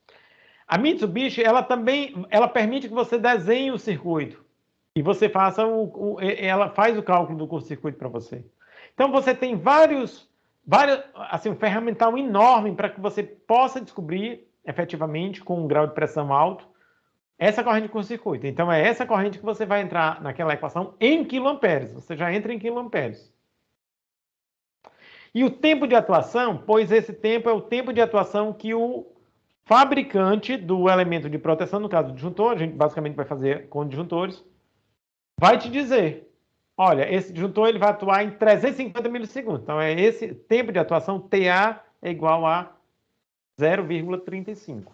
A Mitsubishi, ela permite que você desenhe o circuito e você faça ela faz o cálculo do curto-circuito para você. Então você tem vários assim, um ferramental enorme para que você possa descobrir efetivamente com um grau de pressão alto essa corrente de curto-circuito. Então é essa corrente que você vai entrar naquela equação em quiloamperes. Você já entra em quiloamperes. E o tempo de atuação, pois esse tempo é o tempo de atuação que o fabricante do elemento de proteção, no caso do disjuntor, a gente basicamente vai fazer com disjuntores, vai te dizer, olha, esse disjuntor ele vai atuar em 350 milissegundos. Então, esse tempo de atuação, TA, é igual a 0,35.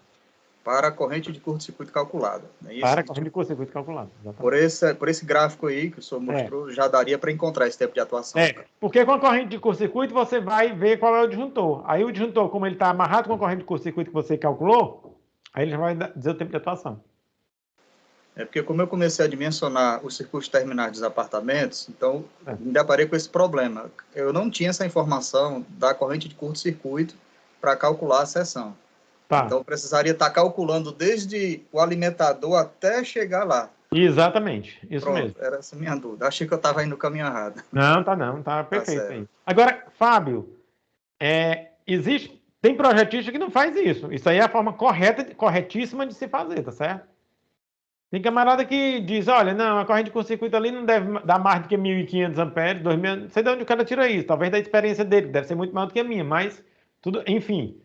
Para a corrente de curto-circuito calculada. Né? Para a corrente de curto-circuito calculada, exatamente. Por esse gráfico aí que o senhor mostrou, já daria para encontrar esse tempo de atuação. Porque com a corrente de curto-circuito você vai ver qual é o disjuntor. Aí o disjuntor, como ele está amarrado com a corrente de curto-circuito que você calculou, aí ele já vai dizer o tempo de atuação. Porque como eu comecei a dimensionar os circuitos terminais dos apartamentos, então me deparei com esse problema. Eu não tinha essa informação da corrente de curto-circuito para calcular a seção. Tá. Então, eu precisaria estar calculando desde o alimentador até chegar lá. Exatamente, isso mesmo. Era essa a minha dúvida. Achei que eu estava indo no caminho errado. Não, tá perfeito aí. Agora, Fábio, tem projetista que não faz isso. Isso aí é a forma corretíssima de se fazer, tá certo? Tem camarada que diz, olha, não, a corrente de curto-circuito ali não deve dar mais do que 1.500 amperes, 2.000, não sei de onde o cara tira isso, talvez da experiência dele, deve ser muito maior do que a minha, mas tudo, enfim.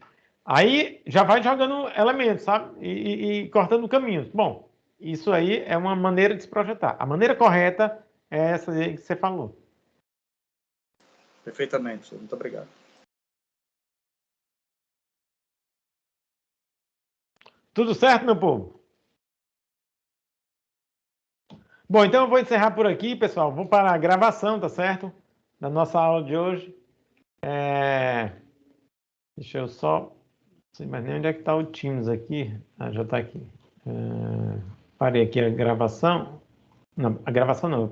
Aí já vai jogando elementos, sabe? E cortando caminhos. Bom, isso aí é uma maneira de se projetar. A maneira correta é essa aí que você falou. Perfeitamente, muito obrigado. Tudo certo, meu povo? Bom, então eu vou encerrar por aqui, pessoal. Vou para a gravação, tá certo? Da nossa aula de hoje. Deixa eu só... Não sei mais nem onde é que está o Teams aqui. Ah, já está aqui. Parei aqui a gravação. Não, a gravação não.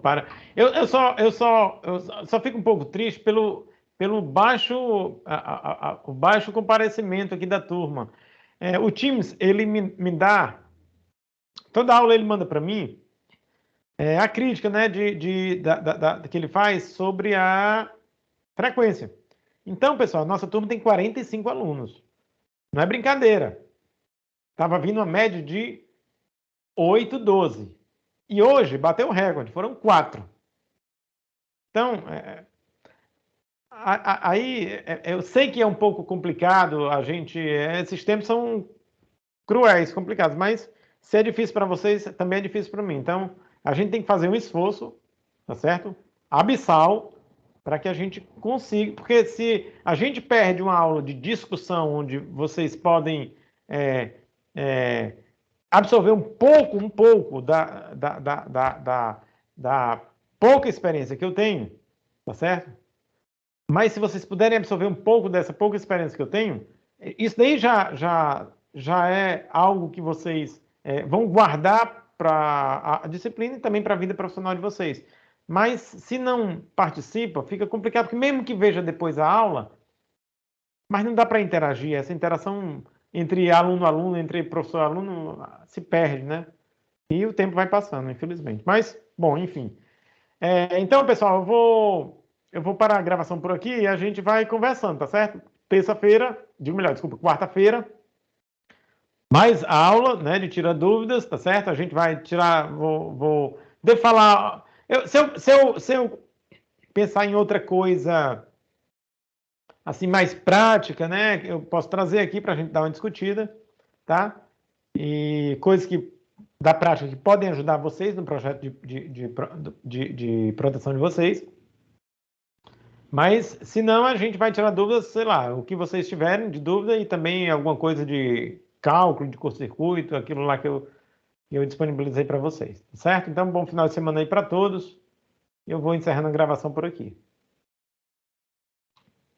Eu só fico um pouco triste pelo baixo, o baixo comparecimento aqui da turma. O Teams, ele me dá... Toda aula ele manda para mim a crítica, né, que ele faz sobre a frequência. Então, pessoal, nossa turma tem 45 alunos. Não é brincadeira. Estava vindo uma média de 8, 12. E hoje bateu o recorde, foram 4. Então, aí eu sei que é um pouco complicado, esses tempos são cruéis, complicados, mas se é difícil para vocês, também é difícil para mim. Então, a gente tem que fazer um esforço, tá certo? Abissal, para que a gente consiga, porque se a gente perde uma aula de discussão onde vocês podem absorver um pouco da pouca experiência que eu tenho, tá certo? Mas se vocês puderem absorver um pouco dessa pouca experiência que eu tenho, isso daí já é algo que vocês vão guardar para a disciplina e também para a vida profissional de vocês. Mas se não participa, fica complicado, porque mesmo que veja depois a aula, mas não dá para interagir. Essa interação entre aluno-aluno, entre professor-aluno, se perde, né? E o tempo vai passando, infelizmente. Mas, bom, enfim. Então, pessoal, eu vou parar a gravação por aqui e a gente vai conversando, tá certo? Quarta-feira, mais a aula, né, de tirar dúvidas, tá certo? A gente vai tirar, devo falar... Se eu pensar em outra coisa assim mais prática, né, eu posso trazer aqui para a gente dar uma discutida, tá? E coisas da prática que podem ajudar vocês no projeto de proteção de vocês. Mas, se não, a gente vai tirar dúvidas, sei lá, o que vocês tiverem de dúvida e também alguma coisa de cálculo, de curto-circuito, aquilo lá que eu disponibilizei para vocês, certo? Então, bom final de semana aí para todos. Eu vou encerrando a gravação por aqui.